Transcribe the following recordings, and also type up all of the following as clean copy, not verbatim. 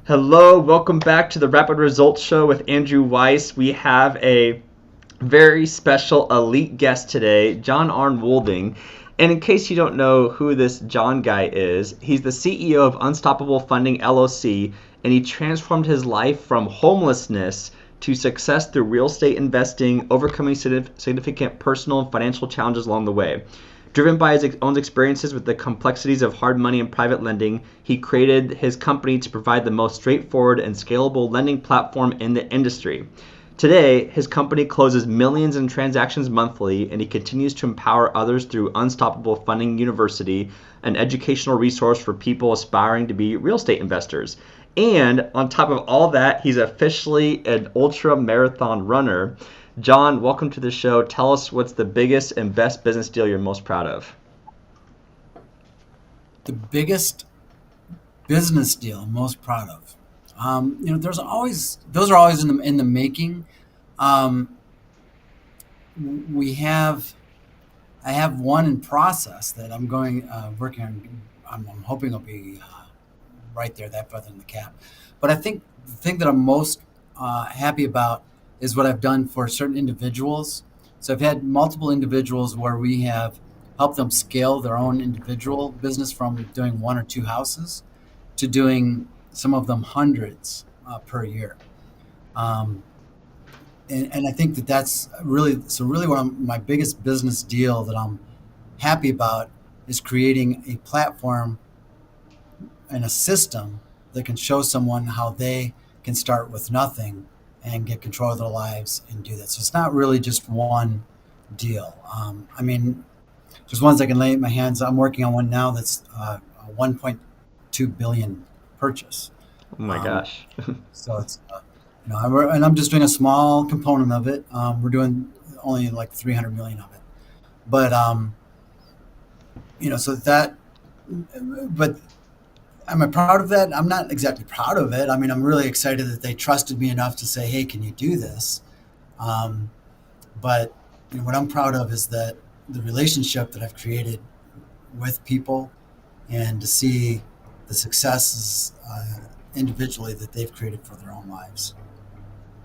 Hello, welcome back to the Rapid Results Show with Andrew Weiss. We have a very special elite guest today, John Arn Wolding. And in case you don't know who this John guy is, he's the CEO of Unstoppable Funding LLC, and he transformed his life from homelessness to success through real estate investing, overcoming significant personal and financial challenges along the way. Driven by his own experiences with the complexities of hard money and private lending, he created his company to provide the most straightforward and scalable lending platform in the industry. Today, his company closes millions in transactions monthly, and he continues to empower others through Unstoppable Funding University, an educational resource for people aspiring to be real estate investors. And on top of all that, he's officially an ultra marathon runner. John, welcome to the show. Tell us what's the biggest and best business deal you're most proud of. The biggest business deal I'm most proud of. There's always those are always in the making. Um, we have I have one in process that I'm going working on. I'm hoping it'll be right there, that feather in the cap. But I think the thing that I'm most happy about is what I've done for certain individuals. So I've had multiple individuals where we have helped them scale their own individual business from doing one or two houses to doing some of them hundreds per year. Um, and I think that that's really so. Really, my biggest business deal that I'm happy about is creating a platform and a system that can show someone how they can start with nothing and get control of their lives and do that. So it's not really just one deal. There's ones I can lay my hands. I'm working on one now that's a 1.2 billion purchase. Oh my Um, gosh. so it's and I'm just doing a small component of it. We're doing only like 300 million of it, but so that. But am I proud of that? I'm not exactly proud of it. I mean, I'm really excited that they trusted me enough to say, "Hey, can you do this?" Um, but what I'm proud of is that the relationship that I've created with people, and to see the successes individually that they've created for their own lives.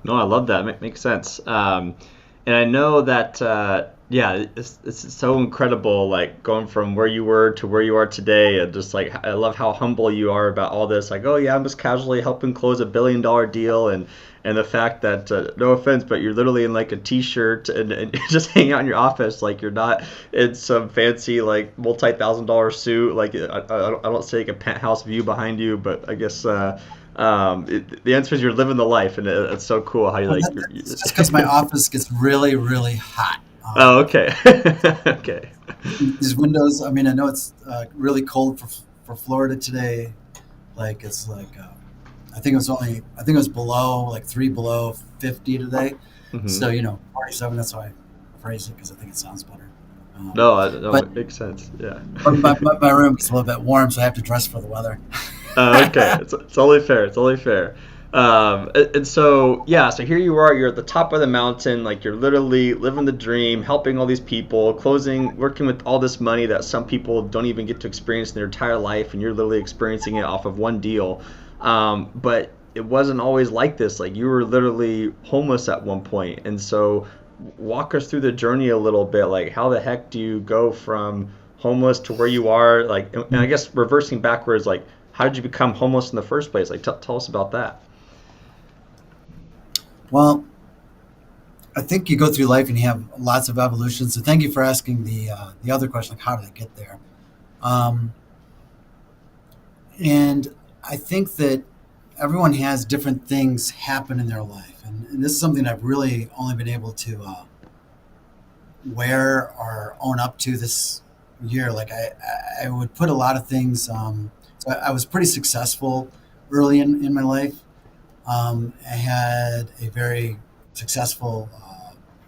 No, I love that. Makes sense. And I know that, yeah, it's so incredible, like going from where you were to where you are today. And just like, I love how humble you are about all this. Like, oh, yeah, I'm just casually helping close $1 billion deal. And the fact that, no offense, but you're literally in like a t-shirt and just hanging out in your office. Like, you're not in some fancy, like, multi-thousand-dollar suit. Like, I don't see like a penthouse view behind you, but I guess, the answer is you're living the life, and it's so cool how you Well, like. it's just because my office gets really, really hot. Oh, okay, okay. These windows. I mean, I know it's really cold for Florida today. Like it's like I think it was below like three below 50 today. Hmm. So 47. That's why I phrase it because I think it sounds better. Um, No, no, but it makes sense. Yeah. but my room gets a little bit warm, so I have to dress for the weather. Okay, it's only fair. It's only fair. And so yeah, so here you are. You're at the top of the mountain, like you're literally living the dream, helping all these people, closing, working with all this money that some people don't even get to experience in their entire life, and you're literally experiencing it off of one deal. But it wasn't always like this. Like you were literally homeless at one point, and so walk us through the journey a little bit. Like how the heck do you go from homeless to where you are? Like, and I guess reversing backwards, like how did you become homeless in the first place? Like, tell us about that. Well, I think you go through life and you have lots of evolutions. So thank you for asking the other question, like how did I get there? Um, and I think that everyone has different things happen in their life, and this is something I've really only been able to wear or own up to this year. Like I would put a lot of things. So I was pretty successful early in my life. I had a very successful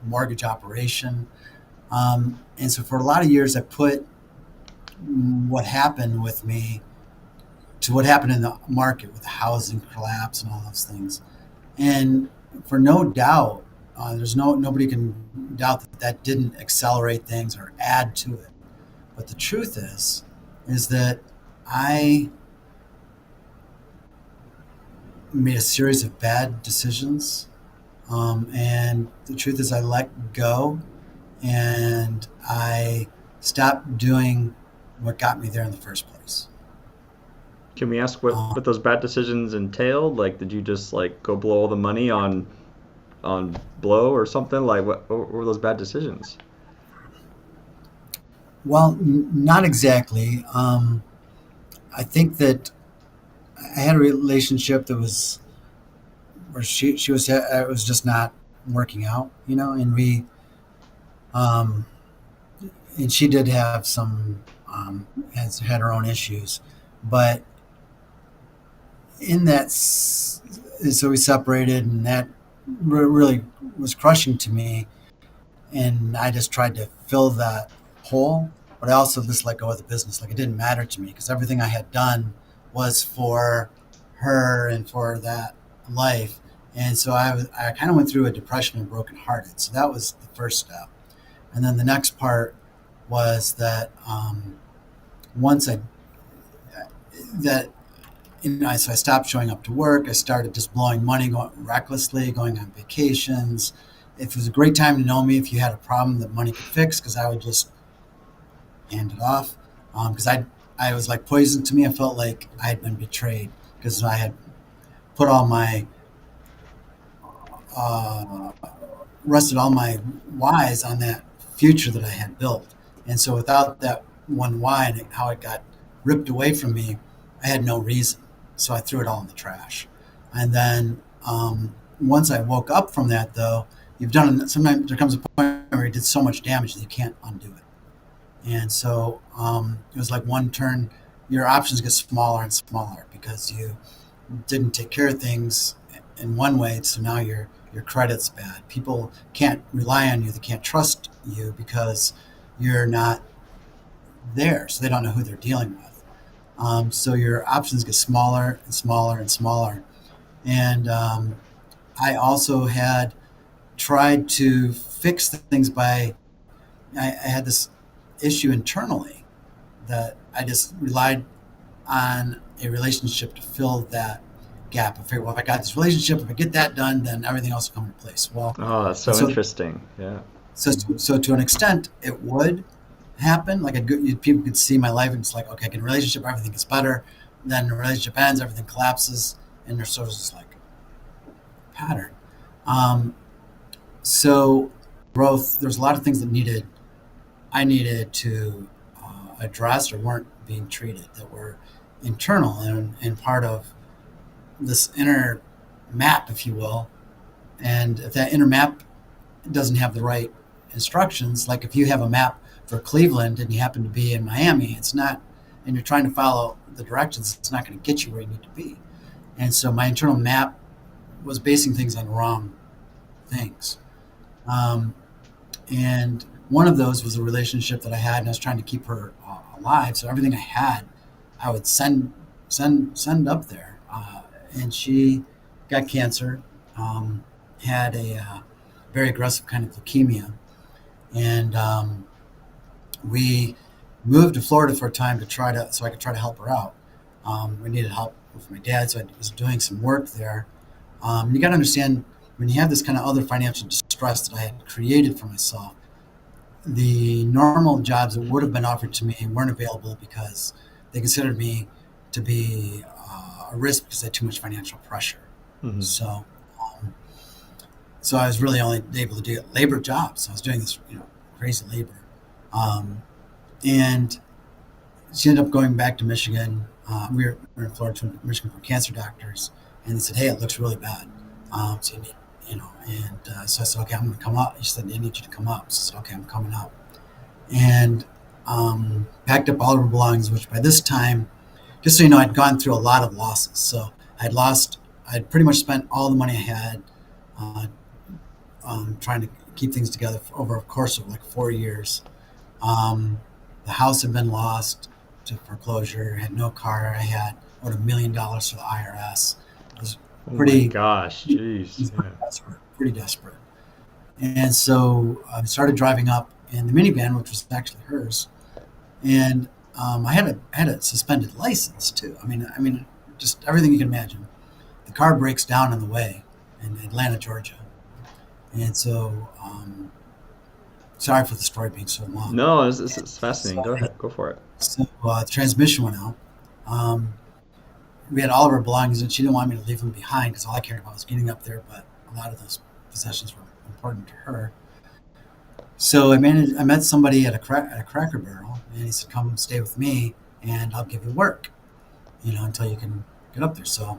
mortgage operation. And so for a lot of years, I put what happened with me to what happened in the market with the housing collapse and all those things. And for no doubt, there's nobody can doubt that that didn't accelerate things or add to it. But the truth is that I made a series of bad decisions. And the truth is, I let go and I stopped doing what got me there in the first place. Can we ask what Um, those bad decisions entailed? Like, did you just like go blow all the money on blow or something? Like, what were those bad decisions? well, not exactly. I think that I had a relationship that was where she was it was just not working out, and we um, and she did have some has had her own issues, but in that so we separated, and that really was crushing to me, and I just tried to fill that hole, but I also just let go of the business. Like, it didn't matter to me because everything I had done was for her and for that life. And so I kind of went through a depression and brokenhearted. So that was the first step. And then the next part was that once I that so I stopped showing up to work. I started just blowing money, going recklessly, going on vacations. It was a great time to know me if you had a problem that money could fix, because I would just hand it off. Because I was like poison to me. I felt like I had been betrayed because I had put all my uh, rested all my whys on that future that I had built. And so without that one why and how it got ripped away from me, I had no reason. So I threw it all in the trash. And then once I woke up from that, though, sometimes there comes a point where you did so much damage that you can't undo it. And so it was like one turn, your options get smaller and smaller because you didn't take care of things in one way. So now your credit's bad. People can't rely on you. They can't trust you because you're not there. So they don't know who they're dealing with. So your options get smaller and smaller and smaller. And I also had tried to fix things I had this issue internally that I just relied on a relationship to fill that gap. I figured, well, if I got this relationship, if I get that done, then everything else will come into place. Well, Oh, that's and so so interesting. Yeah. so to an extent, it would happen. Like, people could see my life, and it's like, okay, I get in a relationship, everything gets better. Then the relationship ends, everything collapses, and there's sort of this like pattern. Um, so growth, there's a lot of things that I needed to address or weren't being treated that were internal and part of this inner map, if you will. And if that inner map doesn't have the right instructions, like if you have a map for Cleveland and you happen to be in Miami, it's not, and you're trying to follow the directions, it's not going to get you where you need to be. And so my internal map was basing things on wrong things. Um, and one of those was a relationship that I had, and I was trying to keep her alive. So everything I had, I would send up there. And she got cancer, had a very aggressive kind of leukemia, and we moved to Florida for a time so I could try to help her out. We needed help with my dad, so I was doing some work there. You got to understand, when you have this kind of other financial distress that I had created for myself, the normal jobs that would have been offered to me weren't available because they considered me to be a risk because I had too much financial pressure. Hmm. So, um, so I was really only able to do labor jobs. I was doing this, crazy labor, um, and she ended up going back to Michigan. We were in Florida, to Michigan, for cancer doctors, and they said, "Hey, it looks really bad. So you need, And so I said, "Okay, I'm going to come up." She said, "They need you to come up." So I said, "Okay, I'm coming up," and packed up all of her belongings. Which by this time, just so you know, I'd gone through a lot of losses. So I'd pretty much spent all the money I had uh, trying to keep things together over a course of like 4 years. Um, the house had been lost to foreclosure. I had no car. I had owed $1 million to the IRS. It was Oh my pretty, gosh. it Jeez. was Yeah. pretty desperate. Pretty desperate. And so I started driving up in the minivan, which was actually hers. And I had a suspended license too. I mean, just everything you can imagine. the car breaks down on the way in Atlanta, Georgia. And so, sorry for the story being so long. No, it's So, fascinating. Go ahead, go for it. the transmission went out. Um, we had all of her belongings, and she didn't want me to leave them behind because all I cared about was getting up there. But a lot of those possessions were important to her. So I met somebody at a Cracker Barrel, and he said, "Come stay with me, and I'll give you work, until you can get up there." So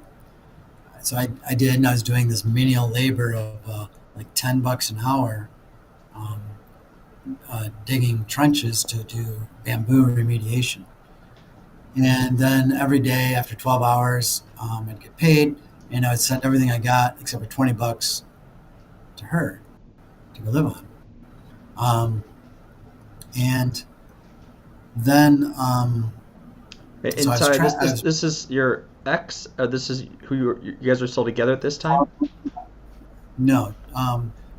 I did, and I was doing this menial labor of like $10 an hour, um, digging trenches to do bamboo remediation. And then every day after 12 hours, I'd get paid, and I would send everything I got except for $20 to her to go live on. Um, and then, so And I was sorry, trying. this is your ex, or this is who you guys are still together at this time? No,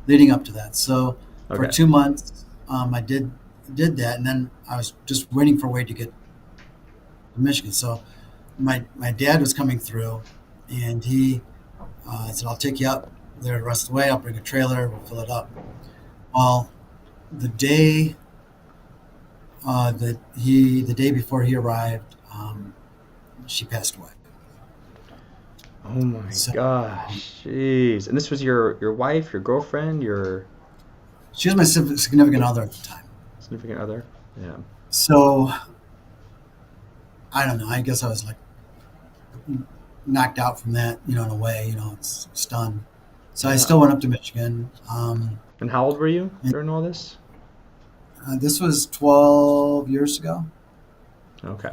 leading up to that. So for Okay. 2 months, I did that, and then I was just waiting for a way to get to Michigan. So my dad was coming through, and he said, "I'll take you up there the rest of the way. I'll bring a trailer. We'll fill it up." Well, the day the day before he arrived, she passed away. Oh my So gosh, jeez. And this was your wife, your girlfriend, your she was my significant other at the time. significant other? Yeah. So I don't know. I guess I was like knocked out from that, in a way. It's stunned. So I Yeah. still went up to Michigan. And how old were you during all this? This was 12 years ago. Okay.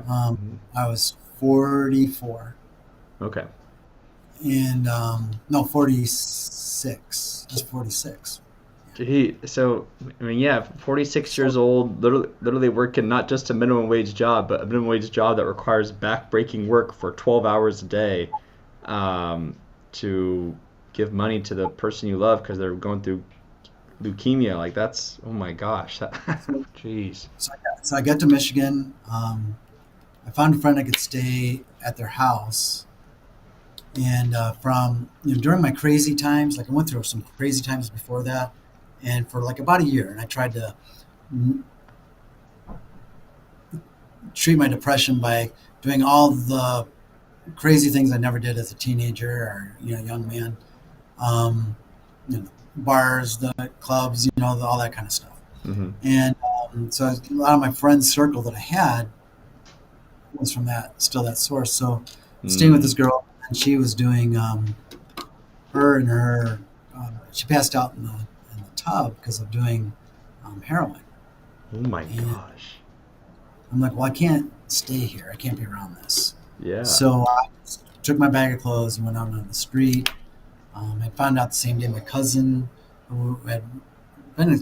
I was 44, Okay. and no, 46. I was 46. So I mean, yeah, 46 years old, literally working not just a minimum wage job, but a minimum wage job that requires back-breaking work for 12 hours a day, to give money to the person you love because they're going through leukemia. Like that's, oh my gosh, jeez. So I got to Michigan. I found a friend I could stay at their house, and from during my crazy times, like I went through some crazy times before that, and for like about a year, and I tried to mm, treat my depression by doing all the crazy things I never did as a teenager or young man, um, bars, the clubs, all that kind of stuff. Hmm. And so a lot of my friends' circle that I had was from that source. So staying with Mm. this girl, and she was doing her and her. She passed out in the tub because of doing heroin. Oh my And gosh. I'm like, well, I can't stay here. I can't be around this. Yeah. So I took my bag of clothes and went out on the street. I found out the same day my cousin, who had been a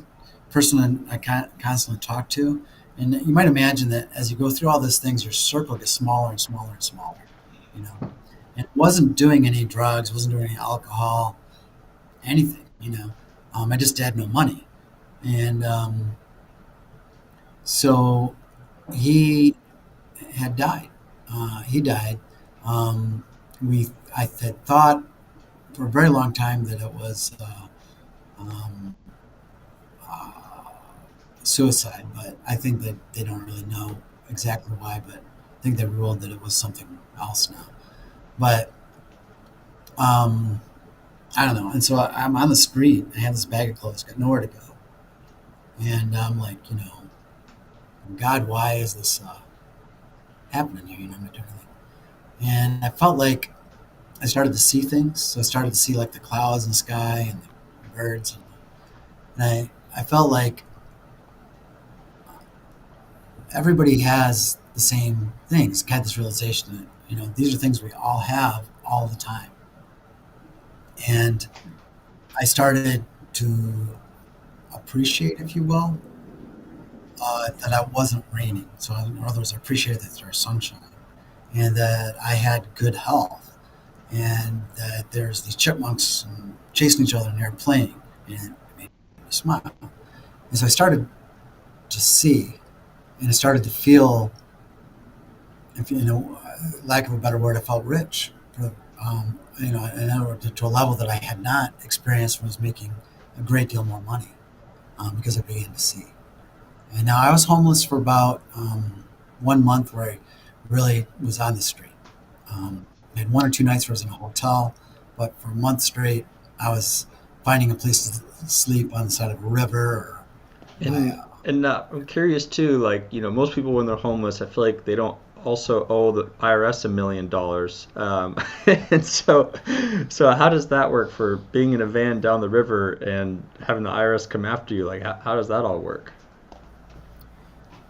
person I constantly talked to. And you might imagine that as you go through all these things, your circle gets smaller and smaller and smaller. You know, and wasn't doing any drugs, wasn't doing any alcohol, anything. I just had no money, and so he had died. He died. Um, I had thought for a very long time that it was um, uh, suicide, but I think that they don't really know exactly why. But I think they ruled that it was something else now. But um, I don't know. And so I'm on the street. I have this bag of clothes, got nowhere to go, and I'm like, God, why is this happening here? I'm not doing anything. And I felt like I started to see things. So I started to see like the clouds in the sky and the birds, and I felt like everybody has the same things. I had this realization that these are things we all have all the time, and I started to appreciate, if you will, that I wasn't raining. So in other words, I appreciated that there was sunshine, and that I had good health, and that there's these chipmunks chasing each other and they're playing, and it made me smile. And so I started to see, and I started to feel, if lack of a better word, I felt rich, for and to a level that I had not experienced, was making a great deal more money, because I began to see. And now I was homeless for about 1 month, where I really was on the street. I had 1 or 2 nights where I was in a hotel, but for a month straight, I was finding a place to sleep on the side of a river, or my And I'm curious too, like, most people when they're homeless, I feel like they don't also owe the IRS $1 million. And so how does that work for being in a van down the river and having the IRS come after you? Like, how does that all work?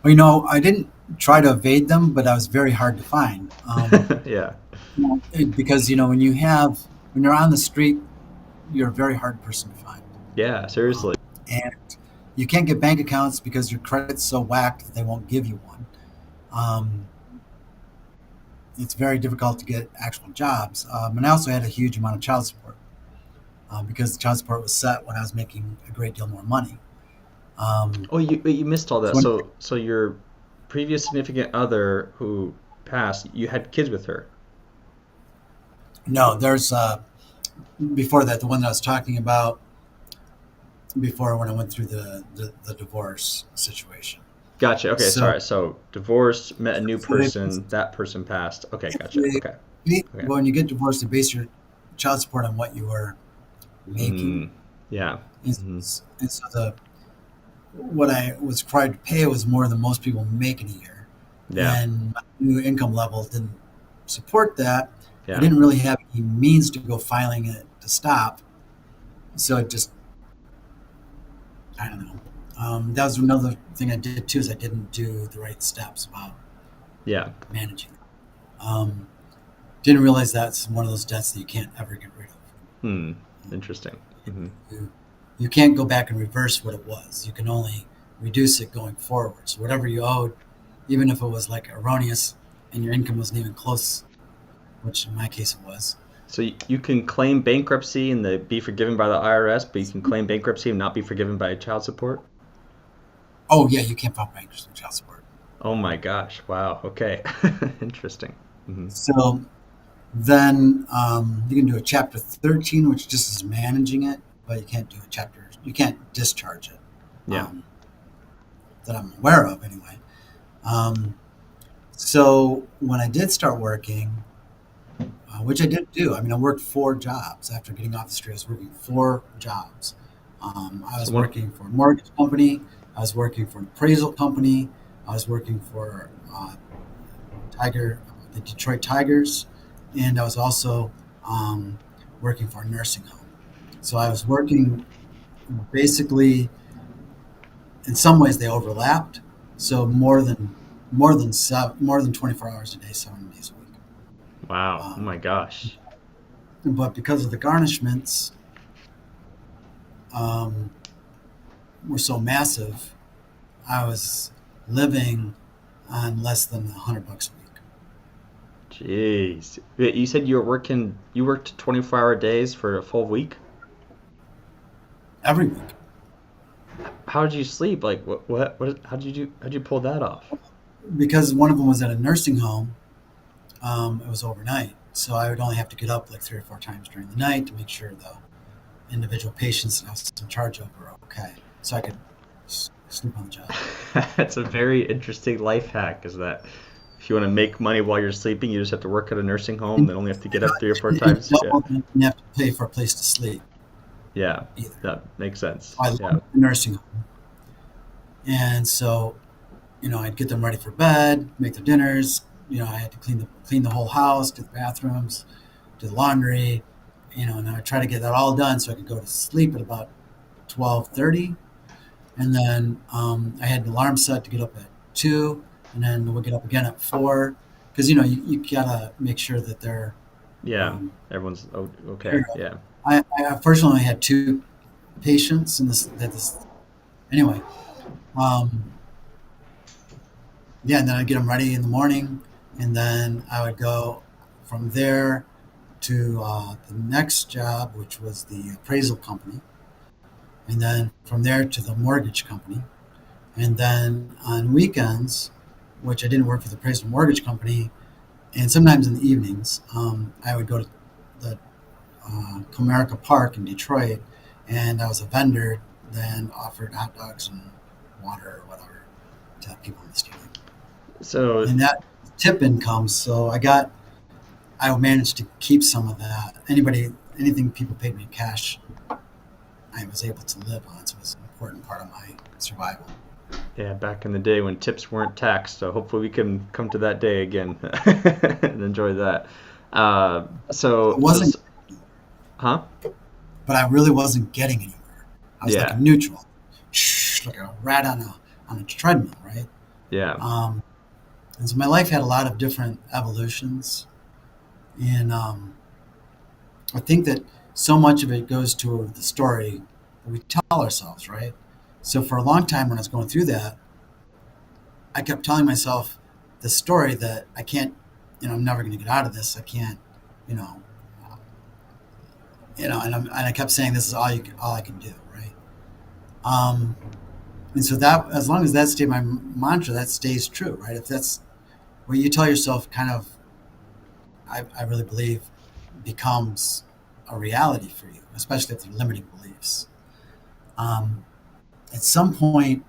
well, I didn't try to evade them, but I was very hard to find. Yeah. Because when you're on the street, you're a very hard person to find. Yeah, seriously. And you can't get bank accounts because your credit's so whacked that they won't give you one. Um, it's very difficult to get actual jobs. And I also had a huge amount of child support, because the child support was set when I was making a great deal more money. Um, Oh, you missed all that. so when, So your previous significant other who passed, you had kids with her. no, there's before that, the one that I was talking about before, when I went through the divorce situation. Gotcha. Okay, So, sorry. So divorced, met a new so they, person, that person passed. Okay, gotcha. Okay. Okay. when you get divorced, they base your child support on what you were making. Mm, yeah. And, Hmm. and so what I was required to pay was more than most people make in a year. Yeah. And my new income level didn't support that. I Yeah. didn't really have any means to go filing it to stop. So it just, I don't know. That was another thing I did too, is I didn't do the right steps about Yeah. managing. Um, didn't realize that's one of those debts that you can't ever get rid of. Hmm. Interesting. Hmm. You, you can't go back and reverse what it was. You can only reduce it going forward. So whatever you owed, even if it was like erroneous and your income wasn't even close, which in my case it was. So you can claim bankruptcy and be forgiven by the IRS, but you can claim bankruptcy and not be forgiven by child support? Oh yeah, you can't file bankruptcy with child support. Oh my gosh. Wow. Okay. Interesting. Hmm. So then you can do a Chapter 13, which just is managing it, but you can't do a chapter. You can't discharge it, Yeah. um, that I'm aware of anyway. Um, so when I did start working, which I did do, I mean, I worked 4 jobs after getting off the street. I was working 4 jobs. I So was one. working for a mortgage company. I was working for an appraisal company. I was working for Tiger, the Detroit Tigers, and I was also um, working for a nursing home. So I was working basically, in some ways they overlapped. So more than 24 hours a day, 7 days a week. Wow. Oh Um, my gosh. but because of the garnishments um, were so massive, I was living on less than $100 a week Jeez. Wait, you said you worked 24-hour days for a full week? every week. How did you sleep? Like how'd you pull that off? Because one of them was at a nursing home, it was overnight. So I would only have to get up like 3 or 4 times during the night to make sure the individual patients that I was in charge of were okay. So I could sleep on the job. That's a very interesting life hack, is that if you want to make money while you're sleeping, you just have to work at a nursing home, And, then only have to get you know, up 3 or 4 it times. Yeah. doubled, and you didn't have to pay for a place to sleep Yeah. either. That makes sense. I Yeah. loved the nursing home. And so, I'd get them ready for bed, make their dinners. I had to clean the whole house, do the bathrooms, do the laundry. And I try to get that all done so I could go to sleep at about 12:30, and then I had an alarm set to get up at 2, and then we'll get up again at 4, because you gotta make sure that they're Yeah. um, Everyone's okay. cared of. Yeah. I fortunately had 2 patients in this anyway. Um, yeah, and then I'd get them ready in the morning, and then I would go from there to the next job, which was the appraisal company, and then from there to the mortgage company, and then on weekends, which I didn't work for the appraisal mortgage company, And sometimes in the evenings, I would go to the Comerica Park in Detroit, and I was a vendor, then offered hot dogs and water or whatever to people in the street. So, And that tip income, so I managed to keep some of that. Anything people paid me in cash, I was able to live on. So it was an important part of my survival. yeah, back in the day when tips weren't taxed. So hopefully we can come to that day again and enjoy that. Uh, It so, so, wasn't, so- huh? but I really wasn't getting anywhere. I was like a Yeah, neutral, like a rat on a treadmill, right? yeah. Um, and so my life had a lot of different evolutions, and I think that so much of it goes to the story that we tell ourselves, right? So for a long time when I was going through that, I kept telling myself the story that I can't, I'm never going to get out of this. I can't, you know, and I kept saying this is all I can do, right? Um, and so that, as long as that stayed my mantra, that stays true, right? If that's what you tell yourself, kind of, I really believe becomes a reality for you, especially if they're limiting beliefs. Um, at some point,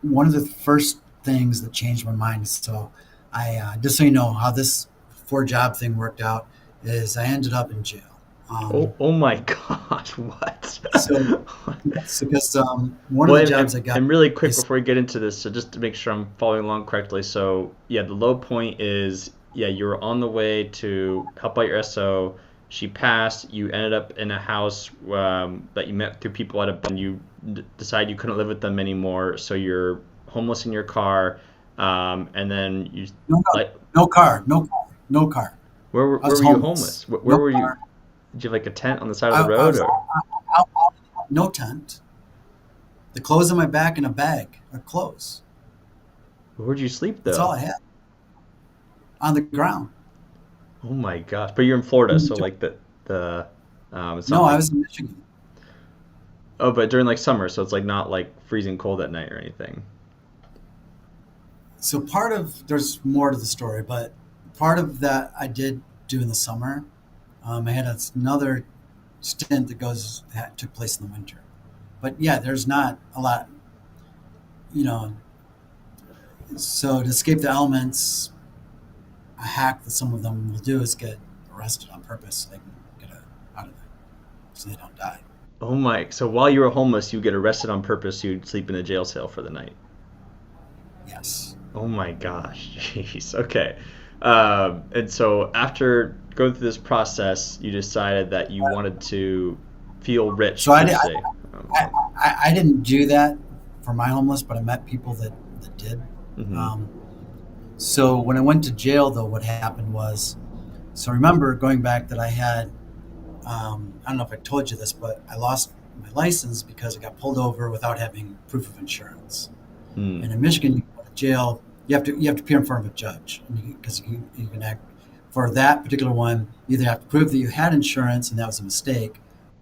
one of the first things that changed my mind is so just so you know how this 4 job thing worked out is I ended up in jail. Oh, oh my gosh, what? So yes, because one of Well, the jobs I got and really quick is before we get into this, so just to make sure I'm following along correctly. So, yeah, the low point is, yeah, you were on the way to help out your SO. She passed. You ended up in a house that you met through people at a, and you decided you couldn't live with them anymore. So you're homeless in your car, and then you no, no, like, no car, no car, no car. I where was were you homeless, homeless? Where no were you? car. Did you have like a tent on the side of the I road, was or out, no tent. The clothes on my back in a bag are clothes. where'd you sleep That's all though? I had on the ground. Oh my gosh! But you're in Florida, so like the it's not No, I like was in Michigan. oh, but during like summer, so it's like not like freezing cold at night or anything. So there's more to the story, but part of that I did do in the summer. I had another stint that took place in the winter. But yeah, there's not a lot, you know. So to escape the elements, a hack that some of them will do is get arrested on purpose so they can get out of there, so they don't die. Oh my! So while you were homeless, you get arrested on purpose. You'd sleep in a jail cell for the night. Yes. Oh my gosh! Jeez. Okay. And so after going through this process, you decided that you wanted to feel So rich I, per di- se. I didn't do that for my homeless, but I met people that did. Mm-hmm. Um, so when I went to jail, though, what happened was, so remember going back that I had, I don't know if I told you this, but I lost my license because I got pulled over without having proof of insurance. Mm. And in Michigan, you go to jail, you have to appear in front of a judge because you can act for that particular one. You either have to prove that you had insurance and that was a mistake,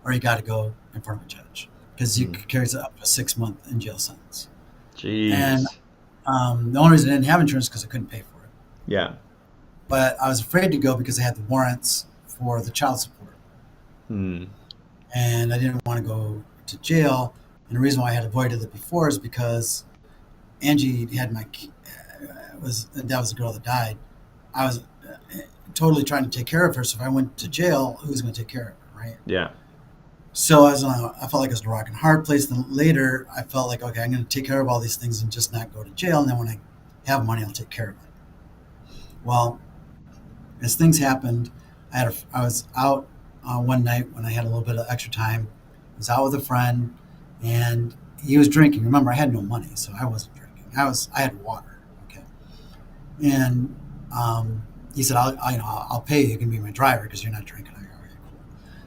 or you got to go in front of a judge because you Mm. could carry up to a 6 month in jail sentence. And Jeez. the only reason I didn't have insurance because I couldn't pay for it. Yeah. But I was afraid to go because I had the warrants for the child support, Mm. and I didn't want to go to jail. And the reason why I had avoided it before is because Angie had was that was the girl that died. I was totally trying to take care of her. So if I went to jail, who was going to take care of her, right? Yeah. So I felt like I was in a rock and hard place. Then later, I felt like, okay, I'm going to take care of all these things and just not go to jail. And then when I have money, I'll take care of it. Well, as things happened, I was out one night when I had a little bit of extra time. I was out with a friend, and he was drinking. Remember, I had no money, so I wasn't drinking. I had water. Okay, and he said, I'll pay you. You can be my driver because you're not drinking." I go, "Okay, cool."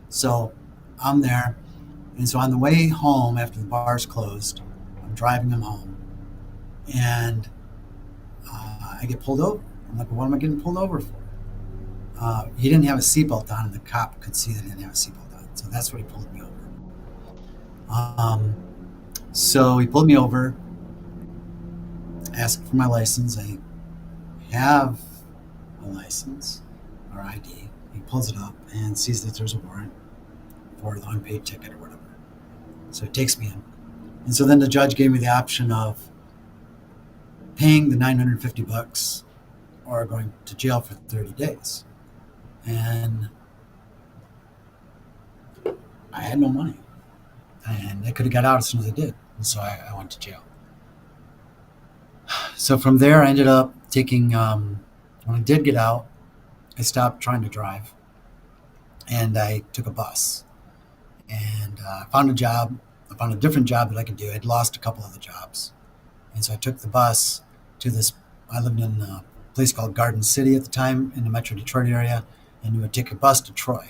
So I'm there, and so on the way home after the bars closed, I'm driving him home, and I get pulled over. I'm like, well, what am I getting pulled over for? He didn't have a seatbelt on, and the cop could see that he didn't have a seatbelt on. So that's what he pulled me over. Um, so he pulled me over, asked for my license. I have my license or ID. He pulls it up and sees that there's a warrant for the unpaid ticket or whatever. So he takes me in. And so then the judge gave me the option of paying the $950 or going to jail for 30 days. And I had no money. And I could have got out as soon as I did. And so I went to jail. So from there, I ended up taking, when I did get out, I stopped trying to drive and I took a bus. And I found a job. I found a different job that I could do. I'd lost a couple of the jobs. And so I took the bus to this. I lived in a place called Garden City at the time in the Metro Detroit area. And you would take a bus to Troy.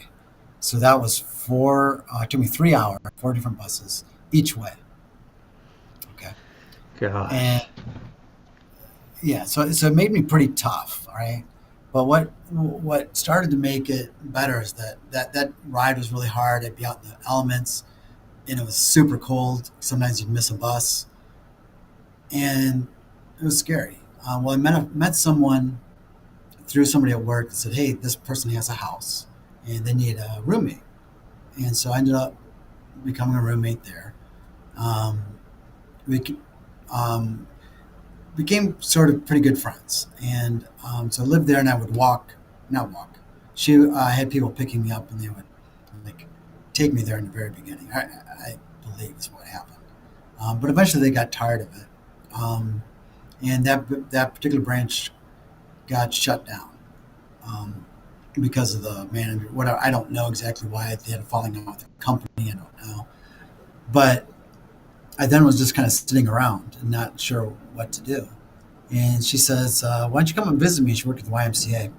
So that was it took me 3 hours, 4 different buses each way. Okay. Gosh. And yeah, so it made me pretty tough, all right? But what started to make it better is that ride was really hard. I'd be out in the elements, and it was super cold. Sometimes you'd miss a bus, and it was scary. Well, I met someone through somebody at work that said, "Hey, this person has a house, and they need a roommate." And so I ended up becoming a roommate there. We became sort of pretty good friends. And so I lived there and I would not walk. She had people picking me up and they would like take me there in the very beginning. I believe is what happened. But eventually they got tired of it. And that particular branch got shut down because of the manager. Whatever, I don't know exactly why they had a falling out with the company. I don't know. But I then was just kind of sitting around and not sure what to do. And she says, "Why don't you come and visit me?" She worked at the YMCA.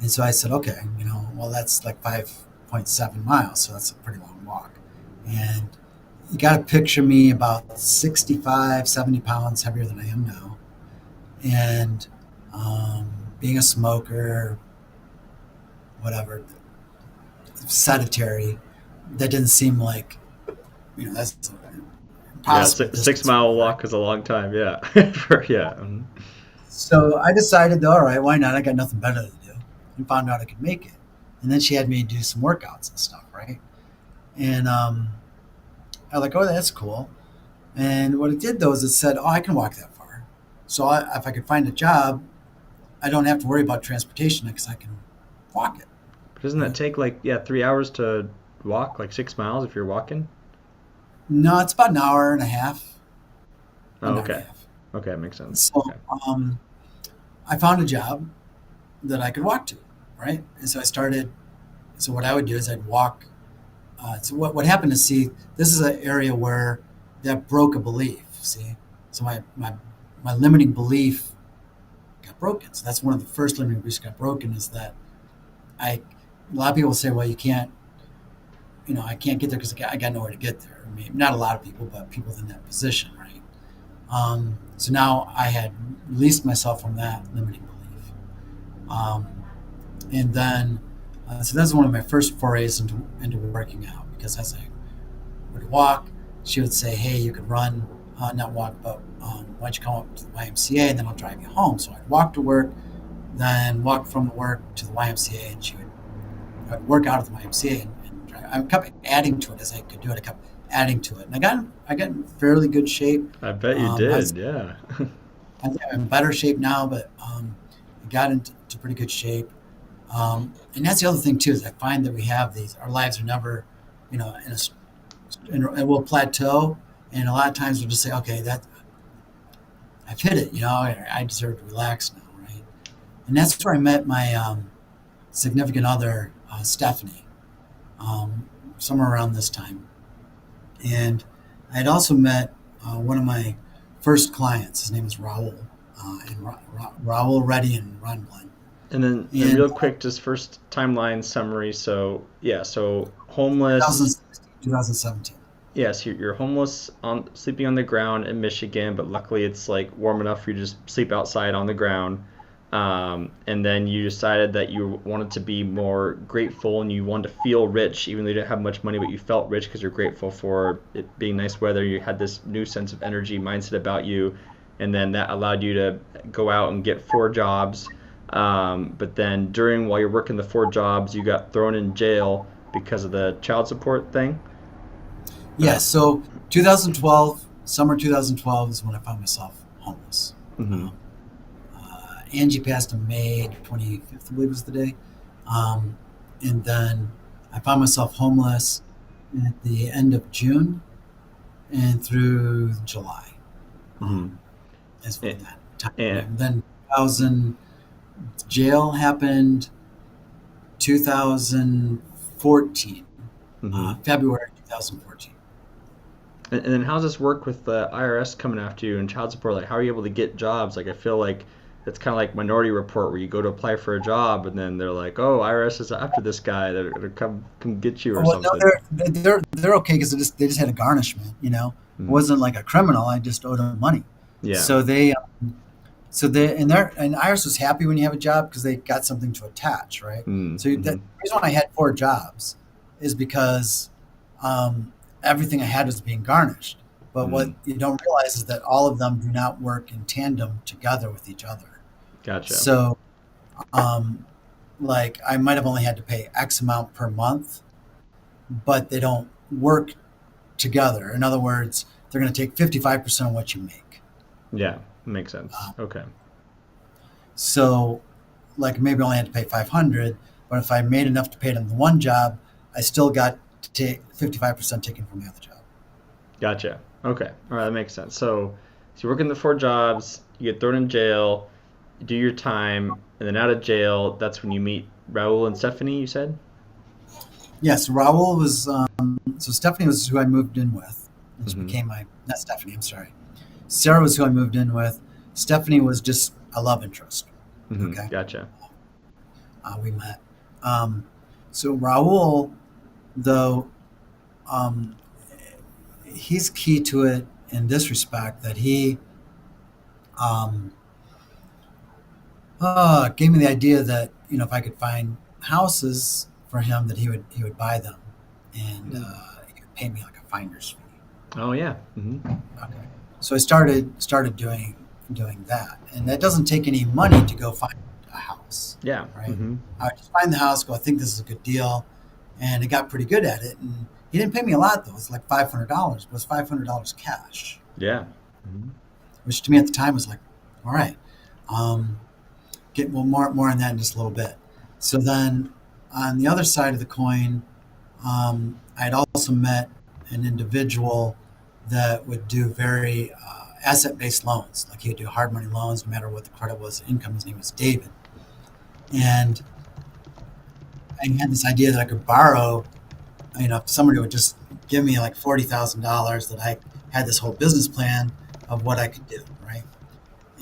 And so I said, "Okay, well, that's like 5.7 miles, so that's a pretty long walk." And you got to picture me about 65, 70 pounds heavier than I am now. And being a smoker, whatever, sedentary, that didn't seem like, that's Yeah, impossible 6 mile walk is a long time. Yeah. Yeah. So I decided, all right, why not? I got nothing better to do, and found out I could make it. And then she had me do some workouts and stuff, right? And I was like, oh, that's cool. And what it did though is it said, oh, I can walk that far. So if I could find a job, I don't have to worry about transportation because I can walk it. But doesn't that take 3 hours to walk, like 6 miles if you're walking? No, it's about an hour and a half. Oh, An hour and a okay. half. Okay, that makes sense. So Okay. I found a job that I could walk to, right? And so I started. So what I would do is I'd walk. So what happened is, see, this is an area where that broke a belief. See, so my limiting belief got broken. So that's one of the first limiting beliefs got broken is that a lot of people say, well, you can't, I can't get there because I got nowhere to get there. I mean, not a lot of people, but people in that position, right? So now I had released myself from that limiting belief. And then, so that's one of my first forays into working out, because as I would walk, she would say, hey, you could run, not walk, but why don't you come up to the YMCA and then I'll drive you home. So I'd walk to work, then walk from the work to the YMCA, and I'd work out at the YMCA and drive. I kept adding to it as I could do it. I kept adding to it. And I got in fairly good shape. I bet you did, yeah. I think I'm in better shape now, but I got into pretty good shape. And that's the other thing too, is I find that we have our lives are never, and we'll plateau. And a lot of times we'll just say, okay, I've hit it, I deserve to relax now, right? And that's where I met my significant other, Stephanie, somewhere around this time. And I had also met one of my first clients. His name is Raul, and Raul Reddy and Ron Glenn. And then real quick, just first timeline summary. So homeless. 2017. Yes, you're homeless, sleeping on the ground in Michigan, but luckily it's like warm enough for you to just sleep outside on the ground. And then you decided that you wanted to be more grateful and you wanted to feel rich, even though you didn't have much money, but you felt rich because you're grateful for it being nice weather. You had this new sense of energy, mindset about you, and then that allowed you to go out and get 4 jobs. But then while you're working the four jobs, you got thrown in jail because of the child support thing. Yeah, so 2012, summer 2012 is when I found myself homeless. Mm-hmm. Um, Angie passed on May 25th, I believe was the day. Um, and then I found myself homeless at the end of June and through July um, Mm-hmm. is when that time And frame. Then 2000 jail happened 2014, mm-hmm. February 2014. And then how does this work with the IRS coming after you and child support? Like, how are you able to get jobs? Like, I feel like it's kind of like Minority Report, where you go to apply for a job, and then they're like, "Oh, IRS is after this guy. They're gonna come get you or Well, no, something." they're okay because they just had a garnishment. It Mm. wasn't like a criminal. I just owed them money. Yeah. So and Iris was happy when you have a job because they got something to attach, right? So the Mm-hmm. reason why I had four jobs is because um, everything I had was being garnished. But what Mm. you don't realize is that all of them do not work in tandem together with each other. Gotcha. So, um, like, I might have only had to pay X amount per month, but they don't work together. In other words, they're going to take 55% of what you make. Yeah, makes sense. Um, Okay. so, like, maybe I only had to pay 500, but if I made enough to pay them the one job, I still got to take 55% taken from the other job. Gotcha. Okay. All right, that makes sense. So you work in the four jobs, you get thrown in jail, you do your time, and then out of jail, that's when you meet Raul and Stephanie, you said? Yes, Raul was, so Stephanie was who I moved in with. And she Mm-hmm. became not Stephanie, I'm sorry. Sarah was who I moved in with. Stephanie was just a love interest. Mm-hmm. Okay. Gotcha. We met. Um, so Raul, though, um, he's key to it in this respect that he um, gave me the idea that if I could find houses for him, that he would buy them, and Mm. he would pay me like a finder's fee. Oh yeah. Mm-hmm. Okay. So I started doing that, and that doesn't take any money to go find a house, Yeah. right? Mm-hmm. I would just find the house, go, I think this is a good deal, and it got pretty good at it. And he didn't pay me a lot though; it was like $500, but it was $500 cash, Yeah. Mm-hmm. which to me at the time was like, all right. Um, get well more on that in just a little bit. So then, on the other side of the coin, I had also met an individual that would do very asset-based loans. Like he would do hard money loans, no matter what the credit was, income. His name was David, and I had this idea that I could borrow. If somebody would just give me like $40,000, that I had this whole business plan of what I could do, right?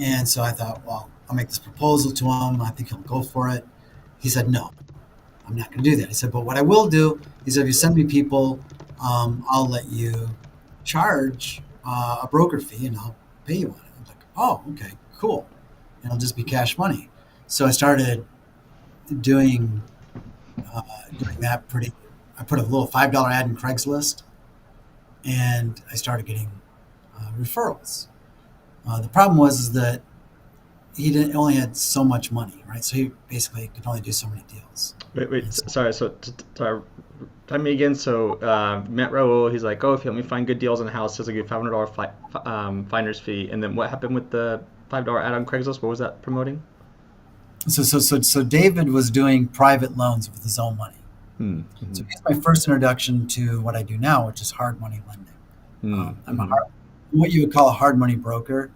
And so I thought, well, I'll make this proposal to him. I think he'll go for it. He said, no, I'm not going to do that. He said, but what I will do is if you send me people, I'll let you charge a broker fee and I'll pay you on it. I'm like, oh, okay, cool. And it'll just be cash money. So I started doing uh, doing that pretty. I put a little $5 ad in Craigslist, and I started getting referrals. The problem was is that he didn't only had so much money, right? So he basically could only do so many deals. Wait. And so, Sorry. Sorry. Tell me again. So Matt Raul, he's like, "Oh, if you help me find good deals on a house, he'll give you $500 finder's fee." And then what happened with the $5 ad on Craigslist? What was that promoting? so David was doing private loans with his own money. Mm-hmm. So he's my first introduction to what I do now, which is hard money lending. I'm Mm-hmm. what you would call a hard money broker.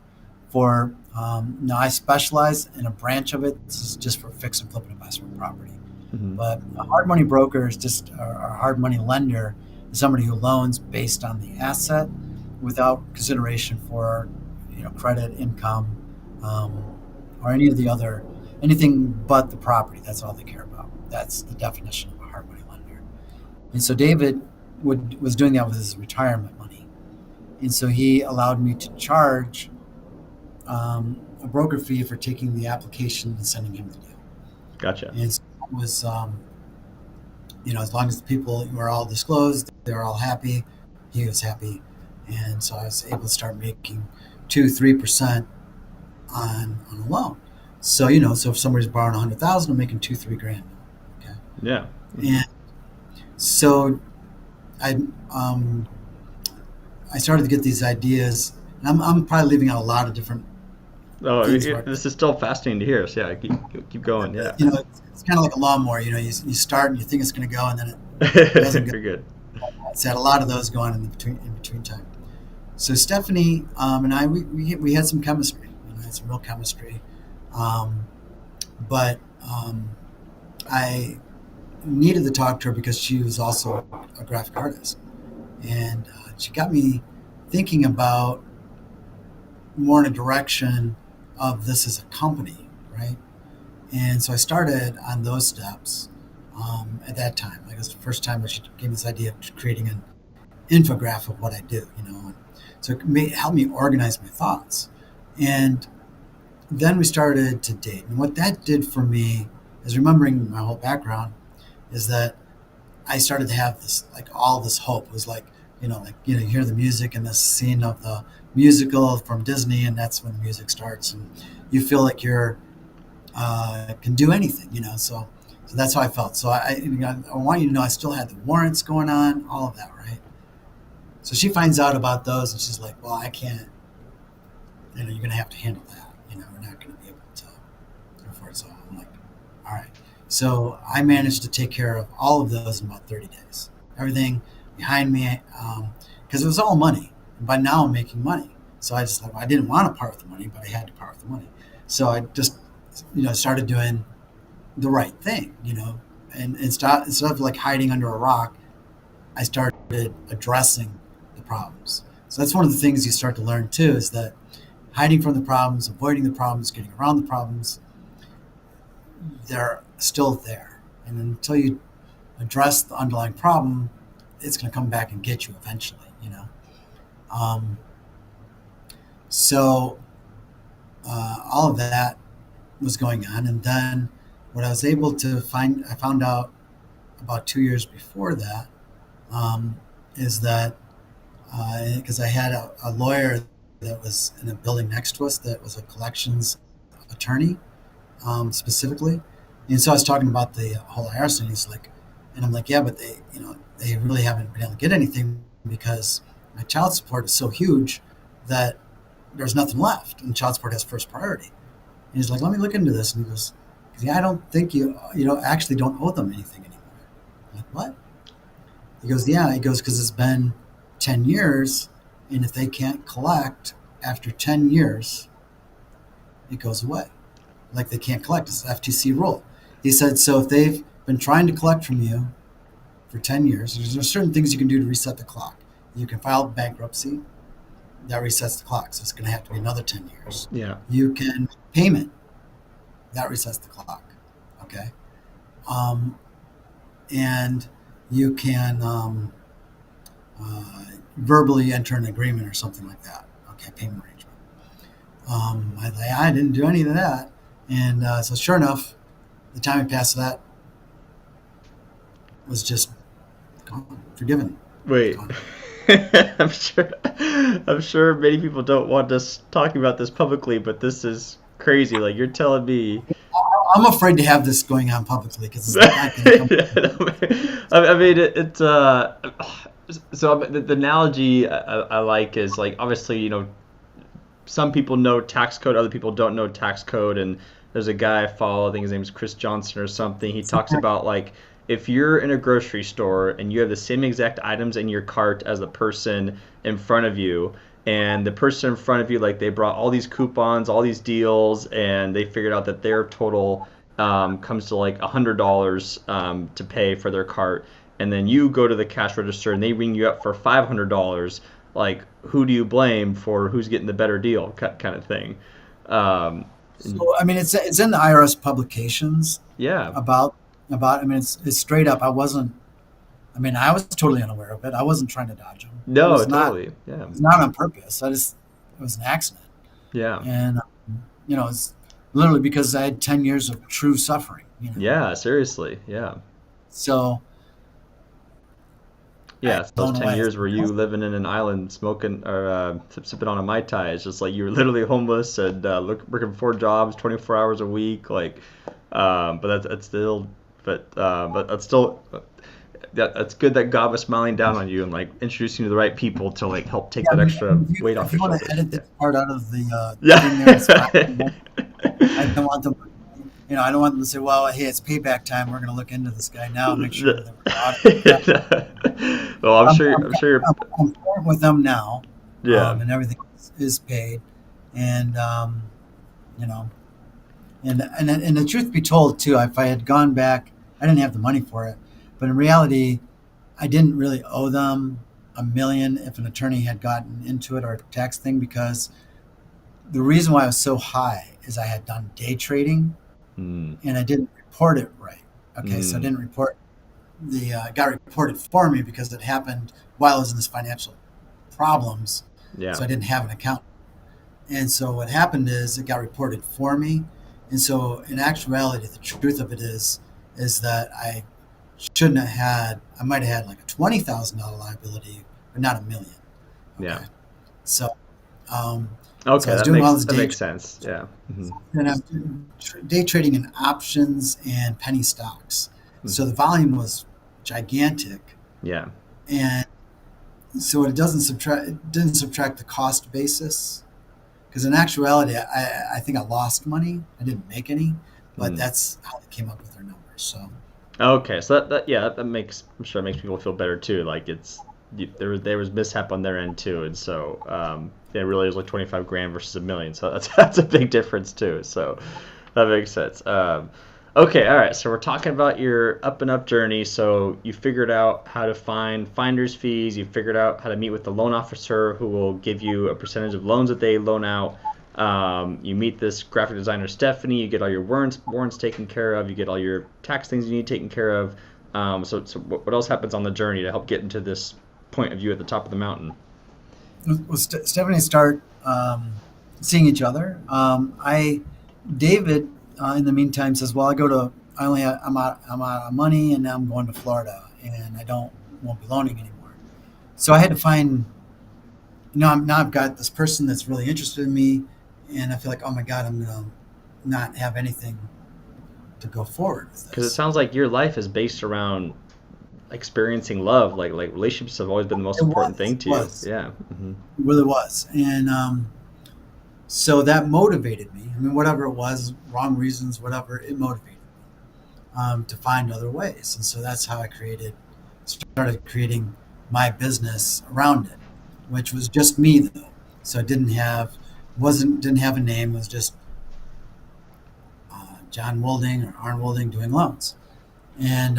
Now I specialize in a branch of it. This is just for fix and flip investment property. Mm-hmm. But a hard money broker is just a hard money lender is somebody who loans based on the asset without consideration for credit, income, um, or anything but the property. That's all they care about. That's the definition of a hard money lender. And so David was doing that with his retirement money, and so he allowed me to charge a broker fee for taking the application and sending him the deal. Gotcha. And so it was, as long as the people were all disclosed, they were all happy, he was happy. And so I was able to start making 2-3% on a loan. So so if somebody's borrowing 100,000, I'm making 2, 3 grand. Okay, Yeah. Hmm. and so I um, I started to get these ideas, and I'm probably leaving out a lot of different Oh, things where this is still fascinating to hear. So yeah, keep going. Yeah. it's kind of like a lawnmower. You start and you think it's going to go, and then it doesn't go. You're good. So I had a lot of those going in between time. So Stephanie and I we had some chemistry. Had some real chemistry, um, but I needed to talk to her because she was also a graphic artist, and she got me thinking about more in a direction of this as a company, right? And so I started on those steps at that time. Like it was the first time that she gave me this idea of creating an infographic of what I do, And so it helped me organize my thoughts. And then we started to date. And what that did for me is remembering my whole background is that I started to have this, like all this hope. It was like, you hear the music and this scene of the musical from Disney, and that's when the music starts, and you feel like you're can do anything, So that's how I felt. So I want you to know I still had the warrants going on, all of that, right? So she finds out about those, and she's like, "Well, I can't. You're going to have to handle that. We're not going to be able to go for it." So I'm like, "All right." So I managed to take care of all of those in about 30 days. Everything behind me, because it was all money. And by now I'm making money. So I just like I didn't want to part with the money, but I had to part with the money. So I just started doing the right thing, and instead of like hiding under a rock, I started addressing the problems. So that's one of the things you start to learn too is that hiding from the problems, avoiding the problems, getting around the problems, they're still there. And until you address the underlying problem, it's going to come back and get you eventually. Um, so all of that was going on. And then what I was able to find, I found out about 2 years before that, is that because I had a lawyer that was in a building next to us that was a collections attorney specifically. And so I was talking about the whole IRS, and he's like, and I'm like, yeah, but they really haven't been able to get anything because my child support is so huge that there's nothing left, and child support has first priority. And he's like, let me look into this, and he goes, yeah, I don't think you actually don't owe them anything anymore. I'm like, what? He goes, yeah. He goes, because it's been 10 years, and if they can't collect after 10 years, it goes away. Like they can't collect. It's an FTC rule. He said, so if they've been trying to collect from you for 10 years, there's certain things you can do to reset the clock. You can file bankruptcy. That resets the clock. So it's going to have to be another 10 years. Yeah. You can payment. That resets the clock. Okay. And you can verbally enter an agreement or something like that. Okay. Payment arrangement. I didn't do any of that. And so sure enough, the time I passed that was just gone, forgiven, Wait. gone. I'm sure many people don't want us talking about this publicly, but this is crazy. Like you're telling me. I'm afraid to have this going on publicly because it's not going to come. I mean, it's so the analogy I like is like obviously some people know tax code, other people don't know tax code, and there's a guy I follow, I think his name is Chris Johnson or something. He talks about like if you're in a grocery store and you have the same exact items in your cart as the person in front of you, and the person in front of you like they brought all these coupons, all these deals, and they figured out that their total comes to like $100 to pay for their cart, and then you go to the cash register and they ring you up for $500, like who do you blame for who's getting the better deal kind of thing. um, So I mean, it's in the IRS publications yeah. about I mean, it's straight up. I wasn't. I mean, I was totally unaware of it. I wasn't trying to dodge them. It No, was not. totally. Yeah. It was not on purpose. It was an accident, Yeah. and it's literally because I had 10 years of true suffering. Yeah, seriously. Yeah. So Yeah, I it's those don't know 10 why. years where you living in an island smoking or sipping on a Mai Tai. It's just like you were literally homeless and working 4 jobs, 24 hours a week. But that's still, but that's still, that's good that God was smiling down on you and like introducing you to the right people to like help take Yeah, I that mean, extra weight if off you your want to shoulders. edit Yeah. this part out of the thing there, it's fine. Yeah. I don't want them, I don't want them to say, "Well, hey, it's payback time. We're going to look into this guy now and make sure that we're not." Yeah, Well, I'm I'm, sure. I'm, I'm sure you're. I'm current with them now, Yeah. and everything is paid, and you know, and the truth be told, too, if I had gone back, I didn't have the money for it, but in reality, I didn't really owe them a million if an attorney had gotten into it or a tax thing because the reason why I was so high is I had done day trading Mm, and I didn't report it right. Okay, so I mm, didn't report got reported for me because it happened while I was in this financial problems. yeah. So I didn't have an account. And so what happened is it got reported for me. And so in actuality, the truth of it is that shouldn't have had. I might have had like a $20,000 liability, but not a million. Yeah. Okay, so um, so Okay, I was doing all this that day makes sense. Yeah. Hmm. and I was doing day trading in options and penny stocks. So Hmm. the volume was gigantic, Yeah. and so it didn't subtract the cost basis because in actuality, I think I lost money. I didn't make any, but Mm. that's how they came up with their numbers. So Okay, so that yeah, that makes I'm sure it makes people feel better too. Like there was mishap on their end too, and so it really was like 25 grand versus a million. So that's that's a big difference too. So that makes sense. Okay, all right. So we're talking about your up and up journey. So you figured out how to find finder's fees. You figured out how to meet with the loan officer who will give you a percentage of loans that they loan out. You meet this graphic designer Stephanie. You get all your warrants taken care of. You get all your tax things you need taken care of. So what else happens on the journey to help get into this point of view at the top of the mountain? Stephanie start seeing each other. David, in the meantime, says, "Well, I'm out of money, and now I'm going to Florida, and I don't won't be loaning anymore." So I had to find. Now I've got this person that's really interested in me, and I feel like, oh my God, I'm gonna not have anything to go forward with Because it this. sounds like your life is based around experiencing love. Like relationships have always been the most It important was, thing it to you. was, Yeah. Hmm. it really was, and so that motivated me. I mean, whatever it was, wrong reasons, whatever, it motivated me to find other ways, and so that's how I started creating my business around it, which was just me though. So it didn't have a name. It was just John Wolding or Arn Wolding doing loans, and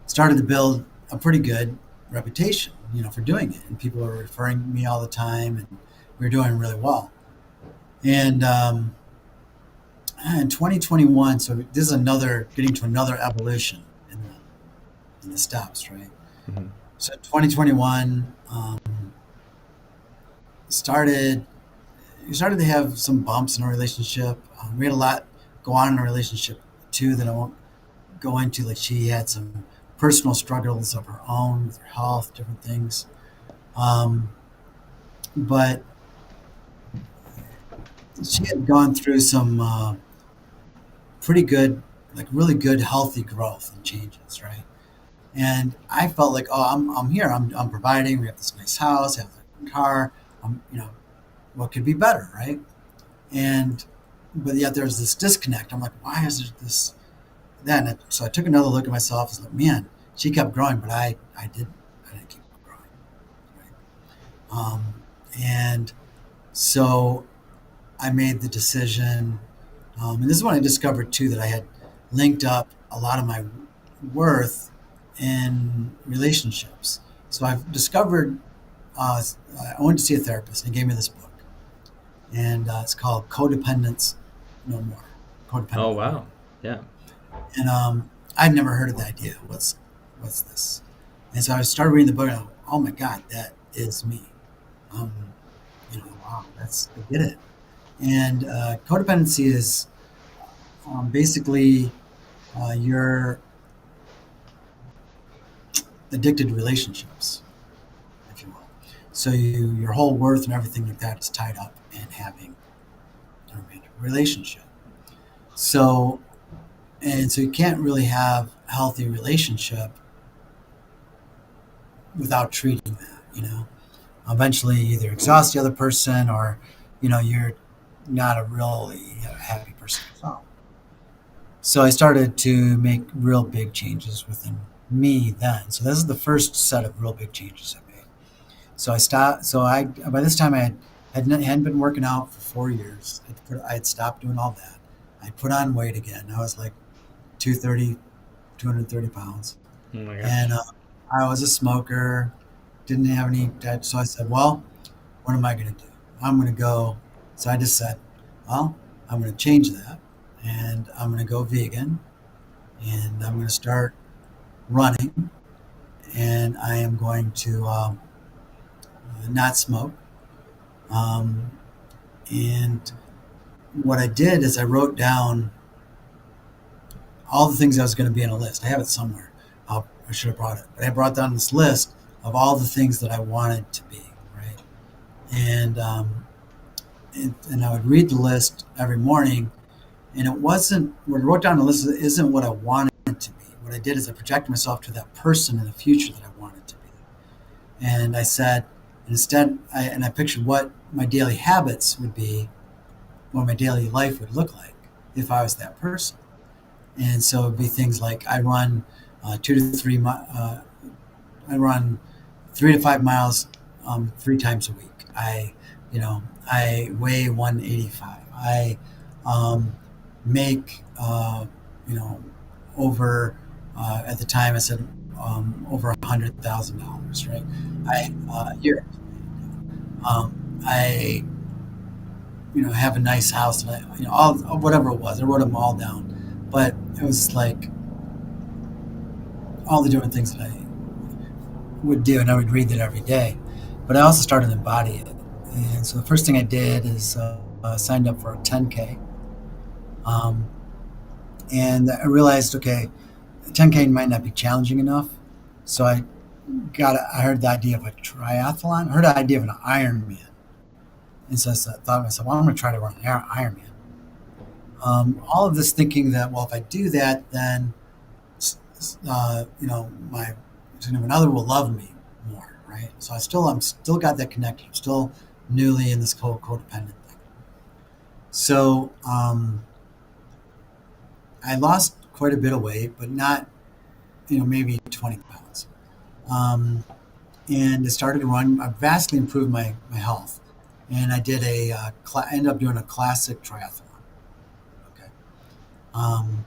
started to build a pretty good reputation, for doing it. And people were referring to me all the time, and we were doing really well. And in 2021, so this is another getting to another evolution in the steps, right? Hmm. So 2021 started we started to have some bumps in our relationship. We had a lot go on in our relationship too that I won't go into. Like she had some personal struggles of her own with her health, different things. Um, but she had gone through some pretty good, like really good, healthy growth and changes, right? And I felt like, oh, I'm here. I'm providing. We have this nice house, have the car. What could be better, right? And but yet there's this disconnect. I'm like, why is there this? Then so I took another look at myself. I was like, man, she kept growing, but I didn't keep growing, right? And so I made the decision, and this is when I discovered too that I had linked up a lot of my worth in relationships. So I've discovered I went to see a therapist, and he gave me this book, and it's called Codependence No More. Codependent Oh No More. wow. Yeah. And I'd never heard of the idea. What's this? And so I started reading the book, and I went, oh my God, that is me. Um, wow, I get it. And codependency is basically you're addicted to relationships, if you will. So your whole worth and everything like that is tied up in having a romantic relationship. So so you can't really have a healthy relationship without treating that. Eventually you either exhaust the other person, or you're not a really happy person yourself. So I started to make real big changes within me then. So this is the first set of real big changes I made. So I stopped. So I by this time hadn't been working out for 4 years. I had stopped doing all that. I put on weight again. I was like 230, 230 pounds, Oh my and gosh. I was a smoker. Didn't have any debt. So I said, well, what am I going to do? I'm going to go. So I just said, well, I'm going to change that, and I'm going to go vegan, and I'm going to start running, and I am going to not smoke. Um, and what I did is I wrote down all the things that was going to be on a list. I have it somewhere. I should have brought it, but I brought down this list of all the things that I wanted to be, right? And and I would read the list every morning, and it wasn't what I wrote down on the list isn't what I wanted it to be. What I did is I projected myself to that person in the future that I wanted to be. And I said, instead, I pictured what my daily habits would be, what my daily life would look like if I was that person. And so it'd be things like I run 3 to 5 miles 3 times a week. I weigh 185. I make over at the time I said over $100,000, right? A year. I have a nice house, and all whatever it was. I wrote them all down, but it was like all the different things that I would do, and I would read that every day. But I also started to embody it. And so the first thing I did is signed up for a 10K. Um, and I realized, okay, 10K might not be challenging enough. So I heard the idea of a triathlon. I heard the idea of an Ironman. And so I thought to myself, well, I'm going to try to run an Ironman. All of this thinking that, well, if I do that, then, my significant other will love me more, right? So I'm still got that connection. I'm still newly in this codependent thing. So I lost quite a bit of weight, but not, maybe 20 pounds. And I started to run. I vastly improved my health, and I did ended up doing a classic triathlon. Okay, um,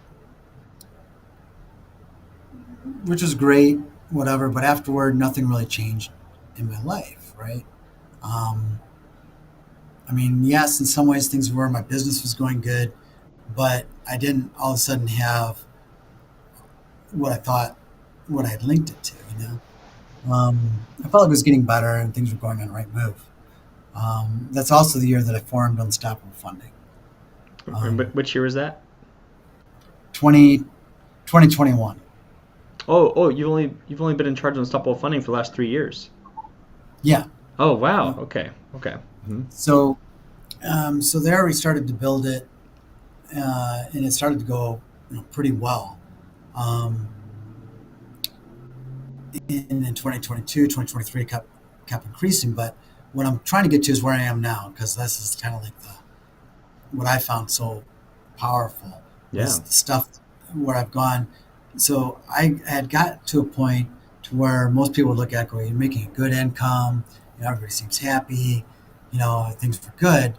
which was great, whatever. But afterward, nothing really changed in my life, right? Um, I mean, yes, in some ways things were. My business was going good, but I didn't all of a sudden have what I thought, what I had linked it to. I felt like it was getting better and things were going on the right move. That's also the year that I formed Unstoppable Funding. And Um, which year was that? 20, 2021. Oh, you've only been in charge of Unstoppable Funding for the last 3 years. Yeah. Oh wow. Yeah. Okay. Okay. Hmm. So, so there we started to build it, and it started to go, pretty well. Um, in 2022, 2023, kept increasing. But what I'm trying to get to is where I am now, because this is kind of like what I found so powerful Yeah. was the stuff where I've gone. So I had got to a point to where most people would look at, go, you're making a good income, everybody seems happy, things were good.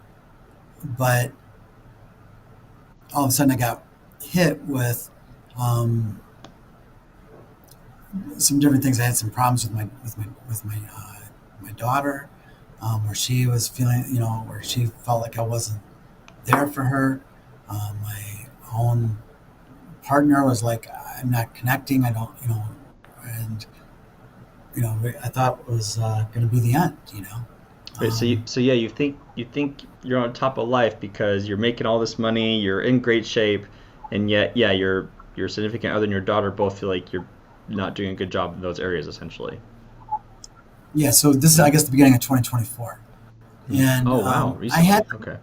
But all of a sudden I got hit with um, some different things. I had some problems with my daughter, where she was feeling, where she felt like I wasn't there for her. My own partner was like, I'm not connecting. I don't, and I thought it was going to be the end. Wait, Um, so yeah, you think you're on top of life because you're making all this money, you're in great shape, and yet yeah, your significant other and your daughter both feel like not doing a good job in those areas, essentially. Yeah, so this is, I guess, the beginning of 2024, Hmm. and Oh wow, I had, recently. Okay.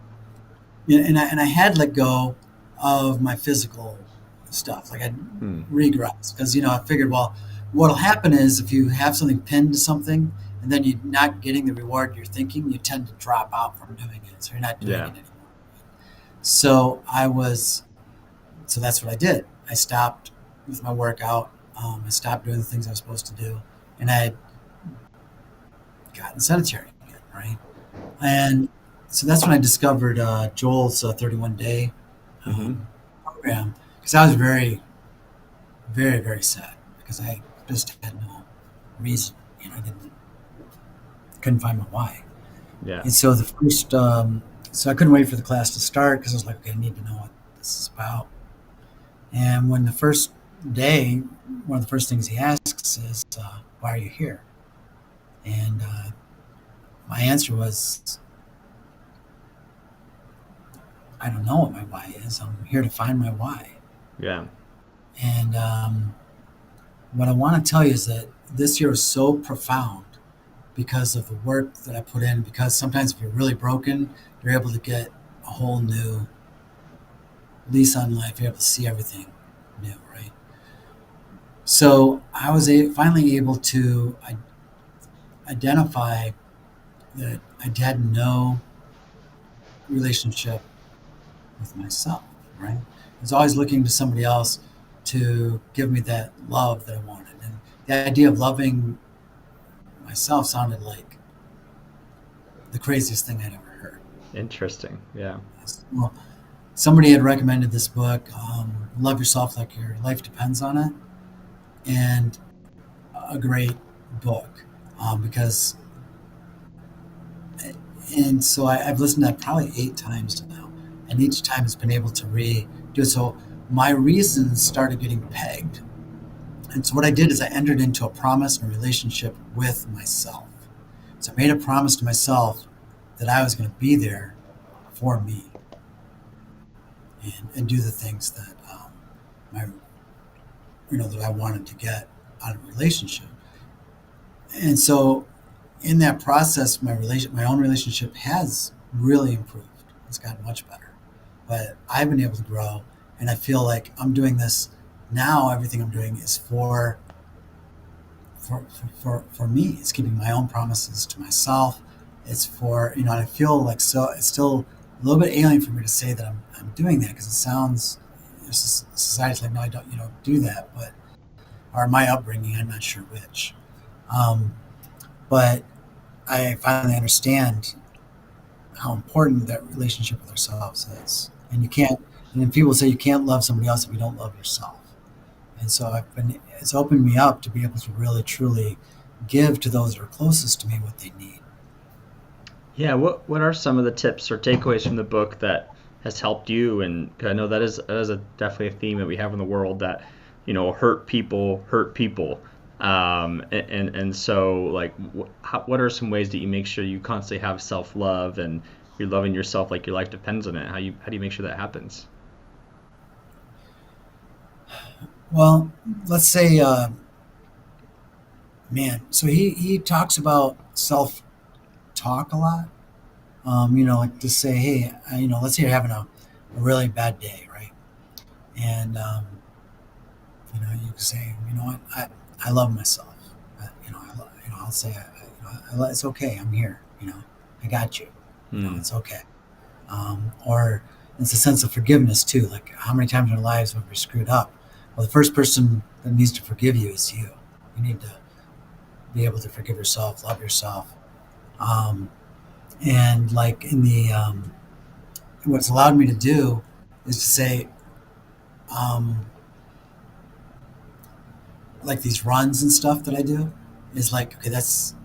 yeah, and I had let go of my physical stuff. Like I Hmm. regressed because I figured, well, what'll happen is if you have something pinned to something and then you're not getting the reward you're thinking, you tend to drop out from doing it. So you're not doing Yeah. it anymore. So I was, so that's what I did. I stopped with my workout. I stopped doing the things I was supposed to do, and I had gotten sedentary again, right? And so that's when I discovered Joel's 31 day Mm-hmm. program because I was very, very, very sad because I just had no reason. I couldn't find my why. Yeah. And so the first, so I couldn't wait for the class to start because I was like, okay, I need to know what this is about. And when the first day, one of the first things he asks is, why are you here? And my answer was, I don't know what my why is. I'm here to find my why. Yeah. And what I want to tell you is that this year was so profound because of the work that I put in. Because sometimes if you're really broken, you're able to get a whole new lease on life. You're able to see everything new, right? So I was finally able to identify that I had no relationship with myself, right? I was always looking to somebody else to give me that love that I wanted. And the idea of loving myself sounded like the craziest thing I'd ever heard. Interesting. Yeah. Well, somebody had recommended this book, Love Yourself Like Your Life Depends on It, and a great book because, and so I've listened to that probably 8 times now, and each time it's been able to redo it. So my reasons started getting pegged. And so what I did is I entered into a promise and a relationship with myself. So I made a promise to myself that I was going to be there for me and do the things that my that I wanted to get out of a relationship. And so in that process, my own relationship has really improved. It's gotten much better, but I've been able to grow, and I feel like I'm doing this now. Everything I'm doing is for me. It's keeping my own promises to myself. It's for and I feel like so. It's still a little bit alien for me to say that I'm doing that because it sounds society's like no, I don't do that, but or my upbringing, I'm not sure which. Um, but I finally understand how important that relationship with ourselves is. And you can't, and then people say you can't love somebody else if you don't love yourself. And so it's opened me up to be able to really truly give to those that are closest to me what they need. Yeah. What are some of the tips or takeaways from the book that has helped you? And 'cause I know that is definitely a theme that we have in the world that hurt people hurt people. And so like what are some ways that you make sure you constantly have self love and you're loving yourself like your life depends on it? How do you make sure that happens? Well, let's say, man, so he talks about self talk a lot. Like to say, hey, let's say you're having a really bad day, right? And you can say, you know what, I love myself. I'll say, it's okay. I'm here. I got you. Hmm. It's okay. Or it's a sense of forgiveness too. Like how many times in our lives have we screwed up? Well, the first person that needs to forgive you is you. You need to be able to forgive yourself, love yourself, um, and like in the what's allowed me to do is to say, um, like these runs and stuff that I do is like okay, that's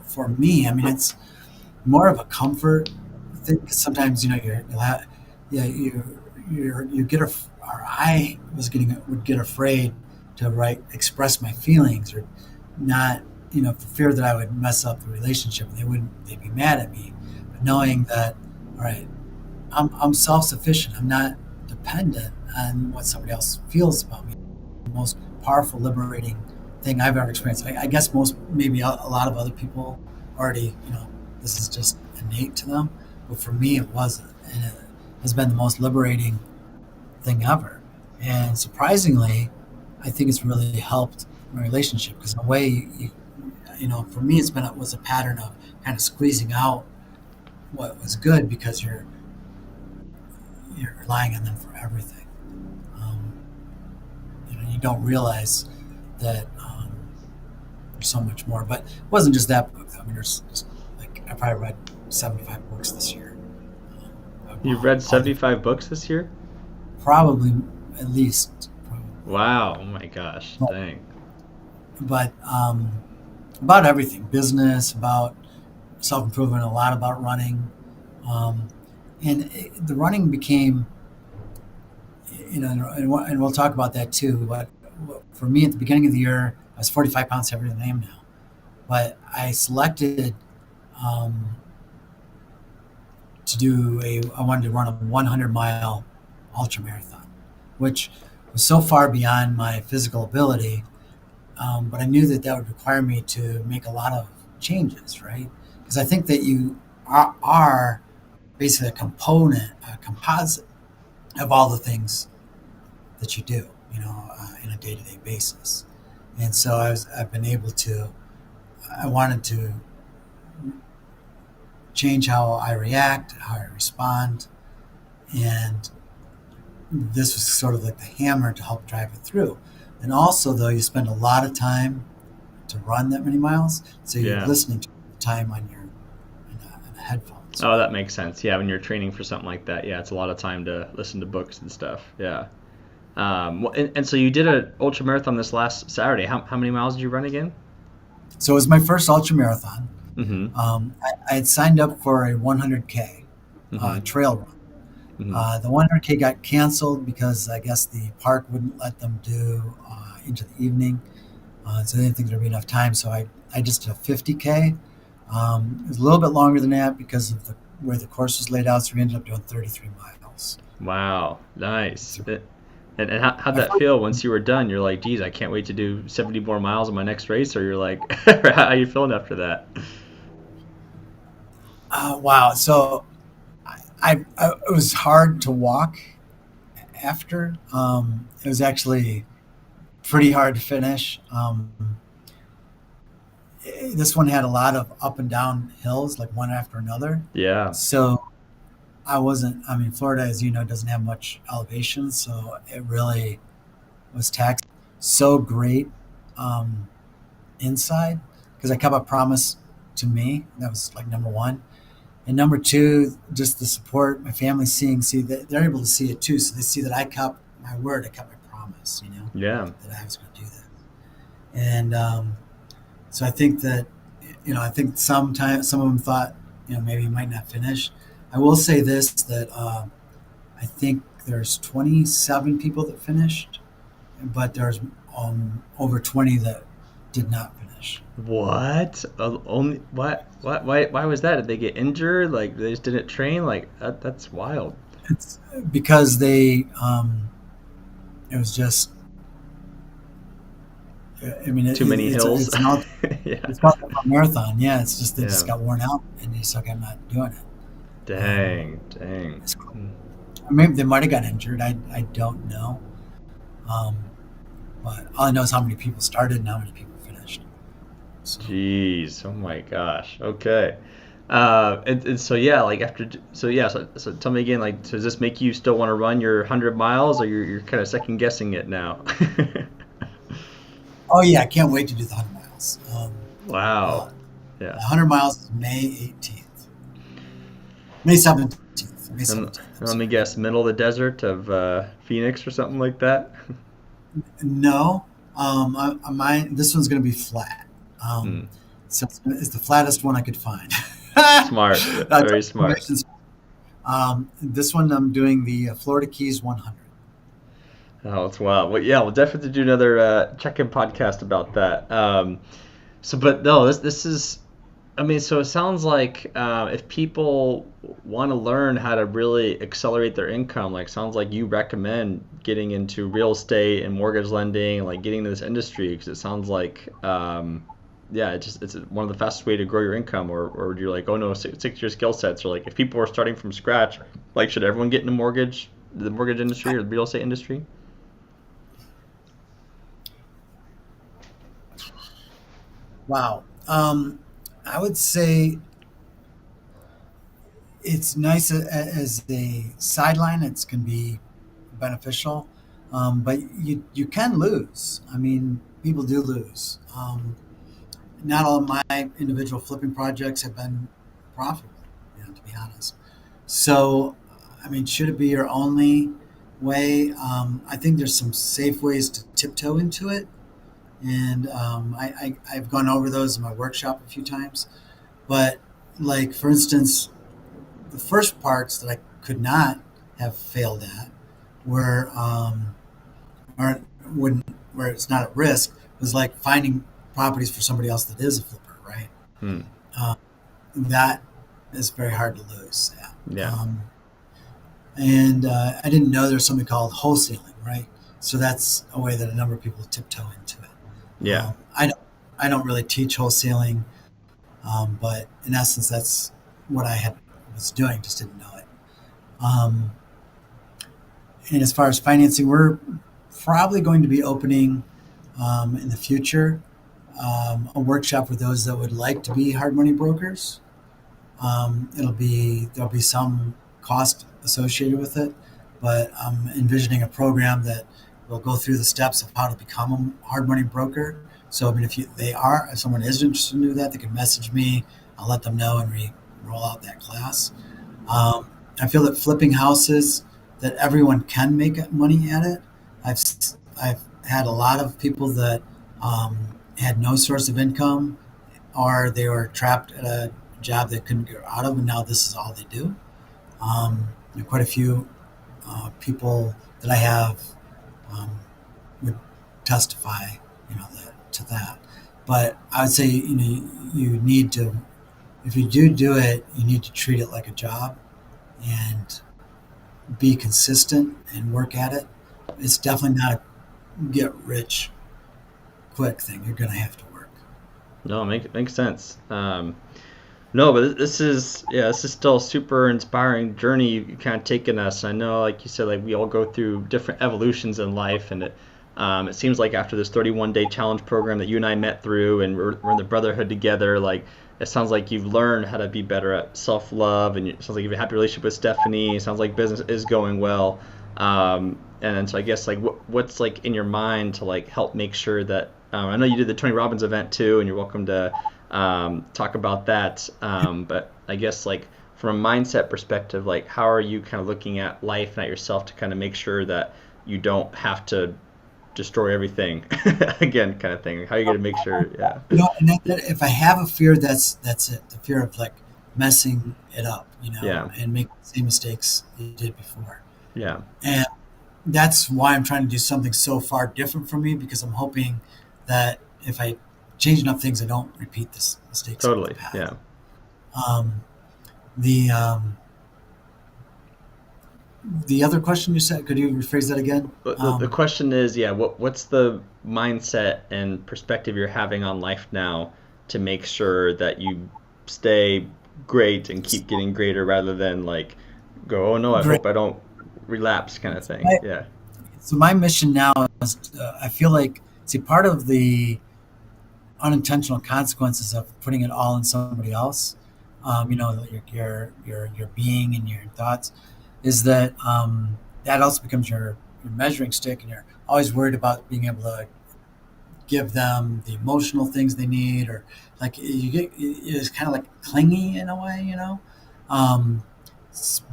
for me. I mean, it's more of a comfort thing 'cause sometimes you'll have yeah you get or I was getting would get afraid to write express my feelings or not for fear that I would mess up the relationship and they'd be mad at me, but knowing that all right, I'm self-sufficient, I'm not dependent on what somebody else feels about me. The most powerful, liberating thing I've ever experienced. I guess maybe a lot of other people already, this is just innate to them, but for me it wasn't, and it has been the most liberating thing ever. And surprisingly, I think it's really helped my relationship because in a way, for me, it was a pattern of kind of squeezing out what was good because you're relying on them for everything. Um, you don't realize that there's so much more. But it wasn't just that book. Though. I mean, I probably read 75 books this year. You've read 75 books this year? Probably, at least. Probably. Wow. Oh my gosh. Dang. But about everything, business, about self-improvement, a lot about running. The running became, and we'll talk about that too. But for me, at the beginning of the year, I was 45 pounds heavier than I am now. But I selected I wanted to run a 100-mile ultra marathon, which was so far beyond my physical ability. But I knew that would require me to make a lot of changes, right? Because I think that you are basically a composite of all the things that you do, in a day-to-day basis. And so I wanted to change how I react, how I respond. And this was sort of like the hammer to help drive it through. And also, though, you spend a lot of time to run that many miles, so you're listening to the time on the headphones. Oh, that makes sense. Yeah, when you're training for something like that, it's a lot of time to listen to books and stuff. Yeah. And so you did an ultra marathon this last Saturday. How many miles did you run again? So it was my first ultra marathon. Mm-hmm. I had signed up for a 100K trail run. Mm-hmm. The 100K got canceled because I guess the park wouldn't let them do into the evening. So they didn't think there'd be enough time. So I just did a 50K. It was a little bit longer than that because of where the course was laid out. So we ended up doing 33 miles. Wow. Nice. And how'd that feel once you were done? You're like, geez, I can't wait to do 70 more miles in my next race. Or you're like, how are you feeling after that? Wow. So it was hard to walk after. It was actually pretty hard to finish. This one had a lot of up and down hills, like one after another. Yeah. So Florida, as you know, doesn't have much elevation. So it really was taxing. So great inside because I kept a promise to me. That was like number one. And number two, just the support, my family they're able to see it too. So they see that I kept my word, I kept my promise, Yeah. that I was going to do that. And so I think that, I think sometimes some of them thought, maybe he might not finish. I will say this, that I think there's 27 people that finished, but there's over 20 that did not finish. What? Only what? Why was that? Did they get injured? Like they just didn't train? Like that's wild. It's because it was just. I mean, too many hills. It's not a marathon. Yeah, it's just they just got worn out, and they suck. I'm not doing it. Dang. Maybe they might have got injured. I don't know. But all I know is how many people started and how many people finished. So. Jeez, oh my gosh. Okay. And so so tell me again, like, does this make you still want to run your 100 miles, or you're kind of second guessing it now? Oh yeah, I can't wait to do the 100 miles. Wow. Yeah. 100 miles is May 18th. May 17th. May 17th. Let me guess, middle of the desert of Phoenix or something like that? No. This one's going to be flat. So it's the flattest one I could find. Smart. Very smart. This one I'm doing the Florida Keys 100. Oh, it's wild. Well, yeah, we'll definitely do another check-in podcast about that. But no, this is I mean, so it sounds like if people want to learn how to really accelerate their income, like sounds like you recommend getting into real estate and mortgage lending, like getting into this industry because it sounds like, yeah, it's one of the fastest way to grow your income. Or you're like, oh no, stick to your skill sets. Or like if people are starting from scratch, like should everyone get into the mortgage industry or the real estate industry? Wow. I would say it's nice as a sideline. It can be beneficial, but you can lose. I mean, people do lose. Not all of my individual flipping projects have been profitable, to be honest. So, I mean, should it be your only way? I think there's some safe ways to tiptoe into it, and I've gone over those in my workshop a few times. But, like, for instance, the first parts that I could not have failed at were or wouldn't where it's not at risk was like finding properties for somebody else that is a flipper, right? Hmm. Uh, that is very hard to lose. Yeah. Yeah. And I didn't know there's something called wholesaling, right? So that's a way that a number of people tiptoe into it. Yeah. I don't really teach wholesaling, but in essence, that's what was doing. Just didn't know it. Um, and as far as financing, we're probably going to be opening in the future a workshop for those that would like to be hard money brokers. There'll be some cost associated with it, but I'm envisioning a program that will go through the steps of how to become a hard money broker. So I mean, if someone is interested in do that, they can message me. I'll let them know and roll out that class. I feel that flipping houses, that everyone can make money at it. I've I've had a lot of people that had no source of income, or they were trapped at a job they couldn't get out of, and now this is all they do. Quite a few people that I have um, would testify, to that. But I would say, you need to, if you do it, you need to treat it like a job and be consistent and work at it. It's definitely not a get rich quick thing. You're going to have to work. No, makes sense. No, but this is still a super inspiring journey you kind of taken us. I know, like you said, like we all go through different evolutions in life, and it seems like after this 31-day challenge program that you and I met through, and we're in the brotherhood together, like it sounds like you've learned how to be better at self-love, and it sounds like you have a happy relationship with Stephanie. It sounds like business is going well. And then so I guess like what's like in your mind to like help make sure that I know you did the Tony Robbins event too, and you're welcome to talk about that. But I guess like from a mindset perspective, like how are you kind of looking at life and at yourself to kind of make sure that you don't have to destroy everything again, kind of thing. How are you going to make sure? Yeah. And if I have a fear, that's it. The fear of like messing it up, Yeah. and making the same mistakes you did before. Yeah. And that's why I'm trying to do something so far different from me, because I'm hoping that if I change enough things, I don't repeat this mistakes of the Totally. past. Yeah. Um, the the other question you said, could you rephrase that again? The question is, yeah, what's the mindset and perspective you're having on life now to make sure that you stay great and keep getting greater rather than like go, oh no, I Great. hope I don't relapse kind of thing. My, Yeah. so my mission now is, I feel like, see, part of the unintentional consequences of putting it all in somebody else, your being and your thoughts, is that that also becomes your measuring stick, and you're always worried about being able to give them the emotional things they need, or like you get it's kind of like clingy in a way, Um,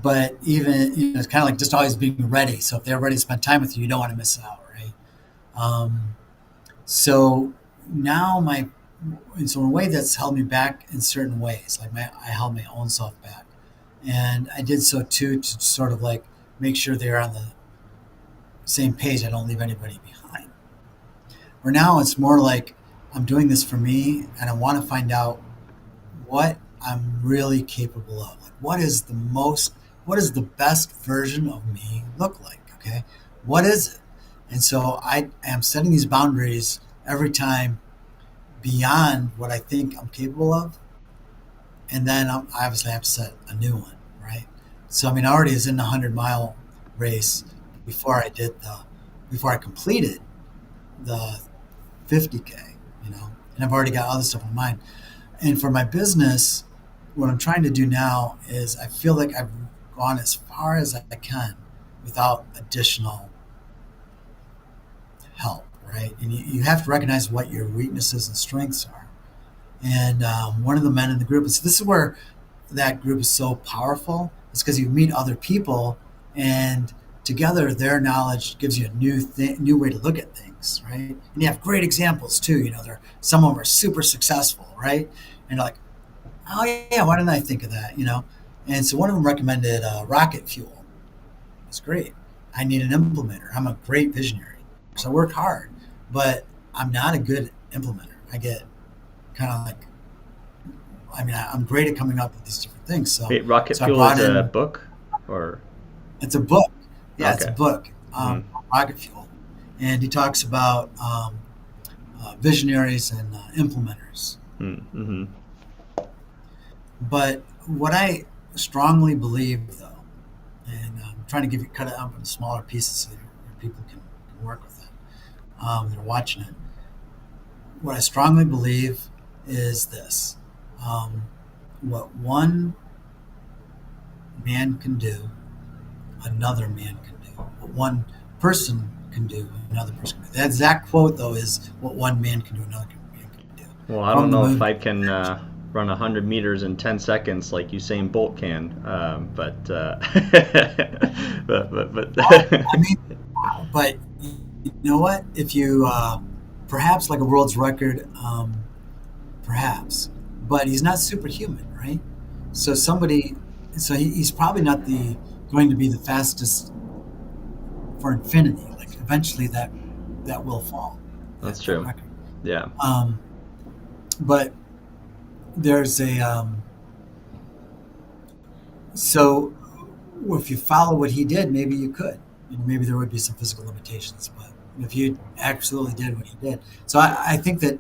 but even it's kind of like just always being ready. So if they're ready to spend time with you, you don't want to miss out, right? Um, so now so in a way that's held me back in certain ways. Like I held my own self back, and I did so too to sort of like make sure they're on the same page. I don't leave anybody behind. Where now it's more like I'm doing this for me, and I want to find out what I'm really capable of. Like, what is the best version of me look like? Okay. What is it? And so I am setting these boundaries every time beyond what I think I'm capable of. And then I obviously have to set a new one, right? So, I mean, I already was in the 100-mile race before I did before I completed the 50K, and I've already got other stuff in mind. And for my business, what I'm trying to do now is I feel like I've gone as far as I can without additional help, right? And you have to recognize what your weaknesses and strengths are. And one of the men in the group, this is where that group is so powerful. It's because you meet other people, and together their knowledge gives you a new way to look at things, right? And you have great examples too. Some of them are super successful, right? And you're like, oh yeah, why didn't I think of that? And so one of them recommended rocket fuel. It's great. I need an implementer. I'm a great visionary, so I work hard, but I'm not a good implementer. I get kind of like, I mean, I'm great at coming up with these different things. So, Wait, Rocket so I Fuel is brought a in. book, or It's a book. Yeah, it's a okay? book. Mm-hmm. Rocket Fuel, and he talks about visionaries and implementers. Mm-hmm. But what I strongly believe, though, and I'm trying to cut it up into smaller pieces so that people can work with it. That are watching it. What I strongly believe is this: um, what one man can do, another man can do. What one person can do, another person can do. The exact quote, though, is what one man can do, another man can do. Well, I don't From the know if movie. I can run 100 meters in 10 seconds like Usain Bolt can, but, but I mean, but you know what? If you perhaps like a world's record, perhaps, but he's not superhuman, right? So somebody, so he's probably not the going to be the fastest for infinity. Like eventually that will fall, that's that true. record. Yeah. Um, but there's a so if you follow what he did, maybe you could. Maybe there would be some physical limitations, but if you absolutely did what he did, so I think that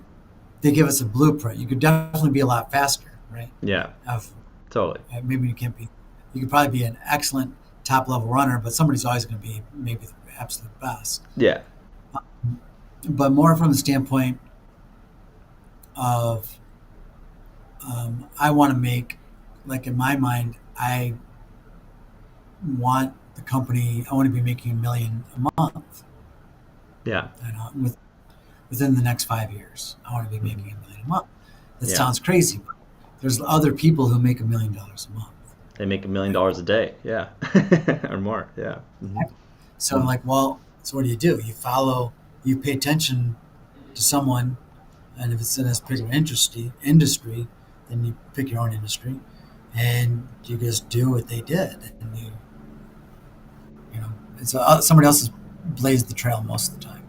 they give us a blueprint. You could definitely be a lot faster, right? Yeah. Of Totally. maybe you can't be. You could probably be an excellent top level runner, but somebody's always going to be maybe the absolute best. Yeah. But more from the standpoint of I want to make, like in my mind, I want the company. I want to be making $1 million a month. Yeah. Within the next 5 years, I want to be Mhm. making $1 million a month. That Yeah. sounds crazy, but there's other people who make $1 million a month, They make right? $1 million a day. Yeah. Or more. Yeah. Hmm. So I'm like, well, so what do? You pay attention to someone, and if it's in this particular industry, then you pick your own industry, and you just do what they did, and it's somebody else has blazed the trail most of the time.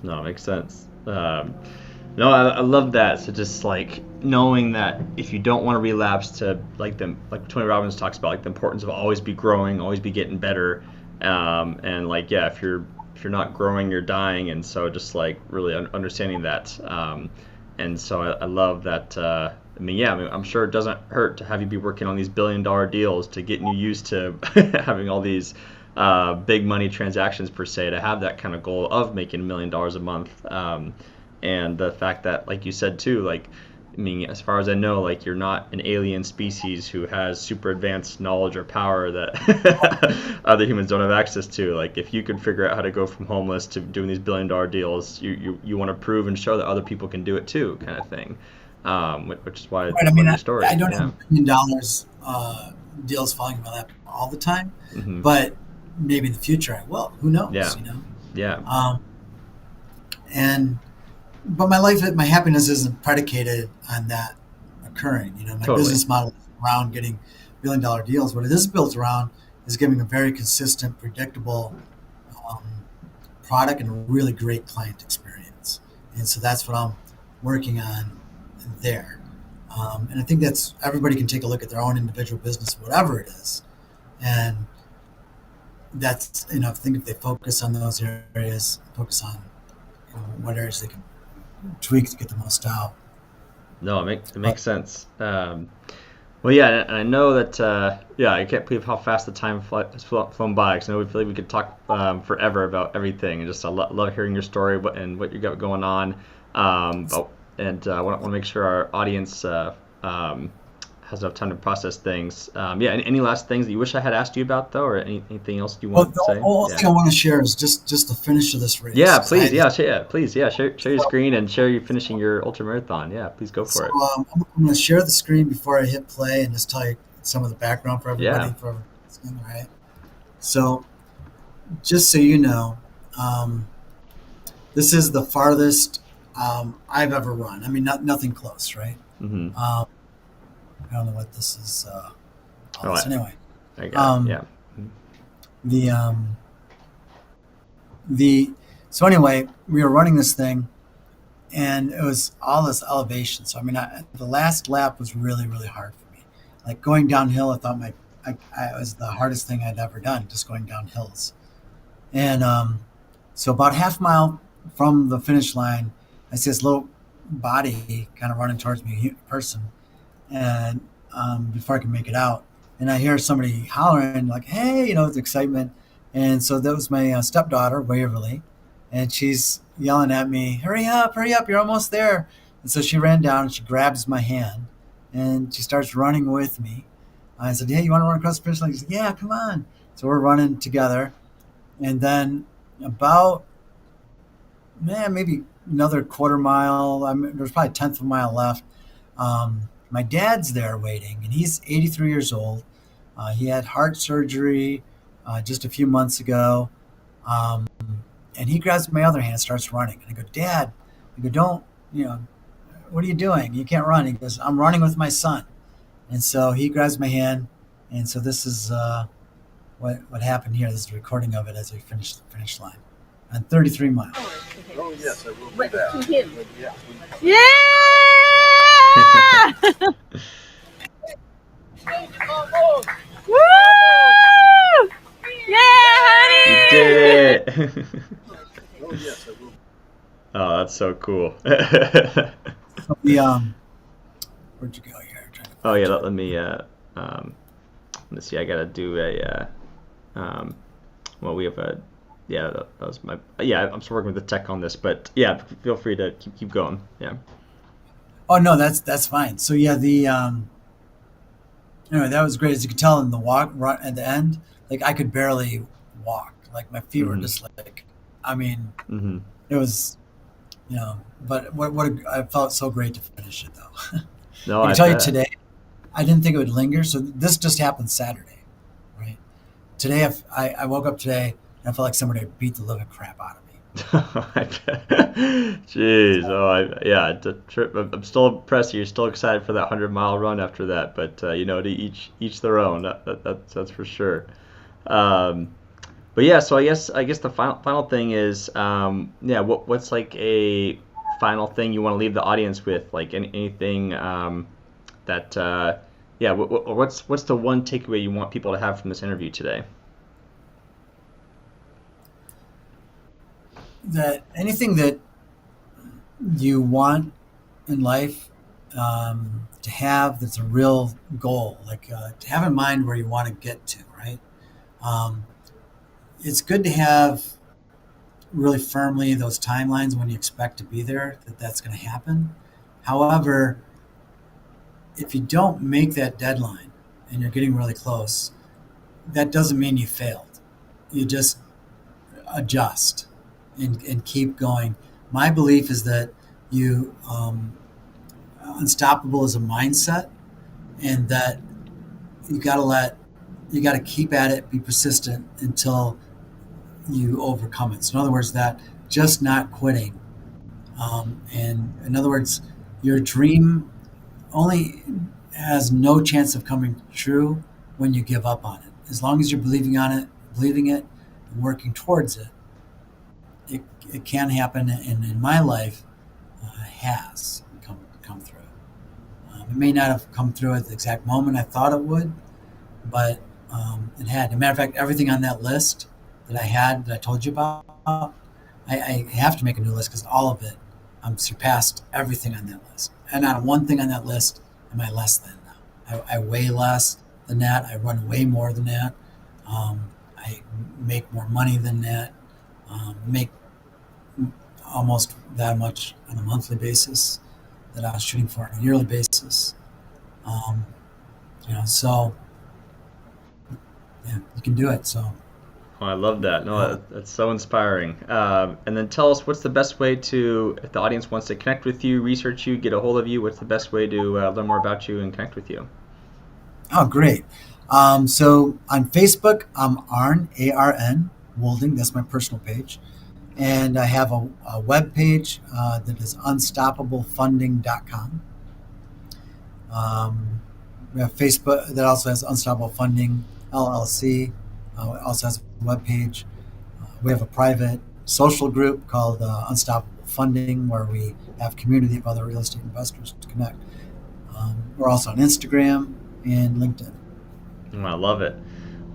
No, it makes sense. No, I love that. So just like knowing that if you don't want to relapse to like Tony Robbins talks about, like the importance of always be growing, always be getting better, and like yeah, if you're not growing, you're dying, and so just like really understanding that, and so I love that. I mean, yeah, I mean, I'm sure it doesn't hurt to have you be working on these billion-dollar deals to getting you used to having all these big money transactions per se, to have that kind of goal of making $1 million a month. And the fact that, like you said too, like, I mean, as far as I know, like you're not an alien species who has super advanced knowledge or power that other humans don't have access to. Like, if you could figure out how to go from homeless to doing these billion-dollar deals, you want to prove and show that other people can do it too, kind of thing. Which is why I Right. I mean, love your I story. don't have Yeah. $1 million deals falling in my lap all the time, Hmm. but maybe in the future I will. Who Yeah. knows? Yeah. Um, and but my happiness isn't predicated on that occurring. My Totally. business model is around getting $1 billion deals. What it is built around is giving a very consistent, predictable um, product and a really great client experience. And so that's what I'm working on there. And I think that's everybody can take a look at their own individual business, whatever it is, and that's I think if they focus on those areas, focus on what areas they can tweak to get the most out. No, it But makes sense. Well, yeah, and I know that. Yeah, I can't believe how fast the time has flown by. Because I know we feel like we could talk forever about everything, and just I love hearing your story and what you got going on. And I want to make sure our audience has enough time to process things. Yeah, any last things that you wish I had asked you about though, or anything else you well, want to the say? whole Yeah. thing I want to share is just the finish of this race Yeah, because I please. had this. Yeah, please. Yeah, share your screen and share you finishing your ultra marathon. Yeah, please go So for it. I'm going to share the screen before I hit play and just tell you some of the background Yeah. for everybody listening. All right. So just so you know, um, this is the farthest I've ever run. I mean, nothing close, right? Mm-hmm. Um, I don't know what this is. All All this right. anyway. I got it. Um, Yeah. the um, the so anyway, we were running this thing, and it was all this elevation. So I mean, the last lap was really hard for me. Like going downhill, I thought it was the hardest thing I'd ever done, just going down hills. And so about half mile from the finish line, I see this little body kind of running towards me, a person, and before I can make it out, and I hear somebody hollering like, "Hey!" It's excitement, and so that was my stepdaughter, Waverly, and she's yelling at me, hurry up, you're almost there!" And so she ran down and she grabs my hand, and she starts running with me. I said, "Hey, you want to run across the finish line?" She said, "Yeah, come on." So we're running together, and then about maybe another quarter mile. I mean, there's probably a tenth of a mile left. My dad's there waiting, and he's 83 years old. He had heart surgery just a few months ago, um, and he grabs my other hand and starts running. And I go, "Dad," I go, "Don't, what are you doing? You can't run." He goes, "I'm running with my son." And so he grabs my hand, and so this is what happened here. This is a recording of it as we finish the finish line on 33 miles. Oh, yes, I will do that. To him. Yeah! Woo! Yeah, You honey! did it. Oh, yes, I will. Oh, that's so cool. So the where'd you go here? Oh yeah, let me let me see. I gotta do well, we have a yeah. That was my yeah. I'm still working with the tech on this, but yeah, feel free to keep going. Yeah. Oh no, that's fine. So yeah, the anyway, that was great. As you could tell in the walk run at the end, like I could barely walk. Like my feet were Mhm. just like, I mean, Mhm. it was, but I felt so great to finish it though. No, I I can tell you bet. today, I didn't think it would linger. So this just happened Saturday, right? Today, I woke up today and I felt like somebody had beat the living crap out of me. I bet. Jeez. Oh, yeah. The trip. I'm still impressed. You're still excited for that 100-mile run after that, but to each their own. That's for sure. Um, But yeah, so I guess the final thing is, yeah, what's like a final thing you want to leave the audience with, like anything that yeah, what's the one takeaway you want people to have from this interview today? That anything that you want in life to have that's a real goal, like to have in mind where you want to get to, right? Um, it's good to have really firmly those timelines when you expect to be there, that's going to happen. However, if you don't make that deadline and you're getting really close, that doesn't mean you failed. You just adjust and keep going. My belief is that you unstoppable is a mindset, and that you got to keep at it, be persistent until you overcome it. So in other words, that just not quitting. And in other words, your dream only has no chance of coming true when you give up on it. As long as you're believing it, and working towards it, it can happen. And in my life, has come through. It may not have come through at the exact moment I thought it would, but it had. As a matter of fact, everything on that list that I told you about, I have to make a new list because all of it surpassed everything on that list. And not one thing on that list am I less than now. I weigh less than that. I run way more than that. I make more money than that. Make almost that much on a monthly basis that I was shooting for on a yearly basis. So yeah, you can do it. So Oh, I love that. No, yeah. that's so inspiring. And then tell us, what's the best way to, if the audience wants to connect with you, research you, get a hold of you, what's the best way to learn more about you and connect with you? Oh, great. So on Facebook, I'm Arn, A-R-N, Wolding. That's my personal page. And I have a web page that is unstoppablefunding.com. We have Facebook that also has Unstoppable Funding LLC. It also has a web page. We have a private social group called Unstoppable Funding, where we have community of other real estate investors to connect. We're also on Instagram and LinkedIn. Oh, I love it.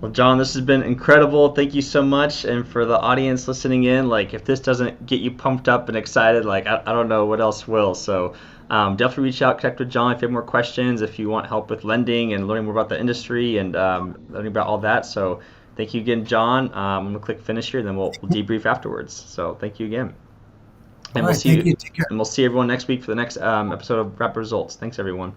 Well, John, this has been incredible. Thank you so much. And for the audience listening in, like, if this doesn't get you pumped up and excited, like, I don't know what else will. So definitely reach out, connect with John if you have more questions, if you want help with lending and learning more about the industry and learning about all that. So thank you again, John. I'm going to click finish here, and then we'll debrief afterwards. So thank you again. And All right, thank you. Take care. And we'll see everyone next week for the next episode of Rapid Results. Thanks, everyone.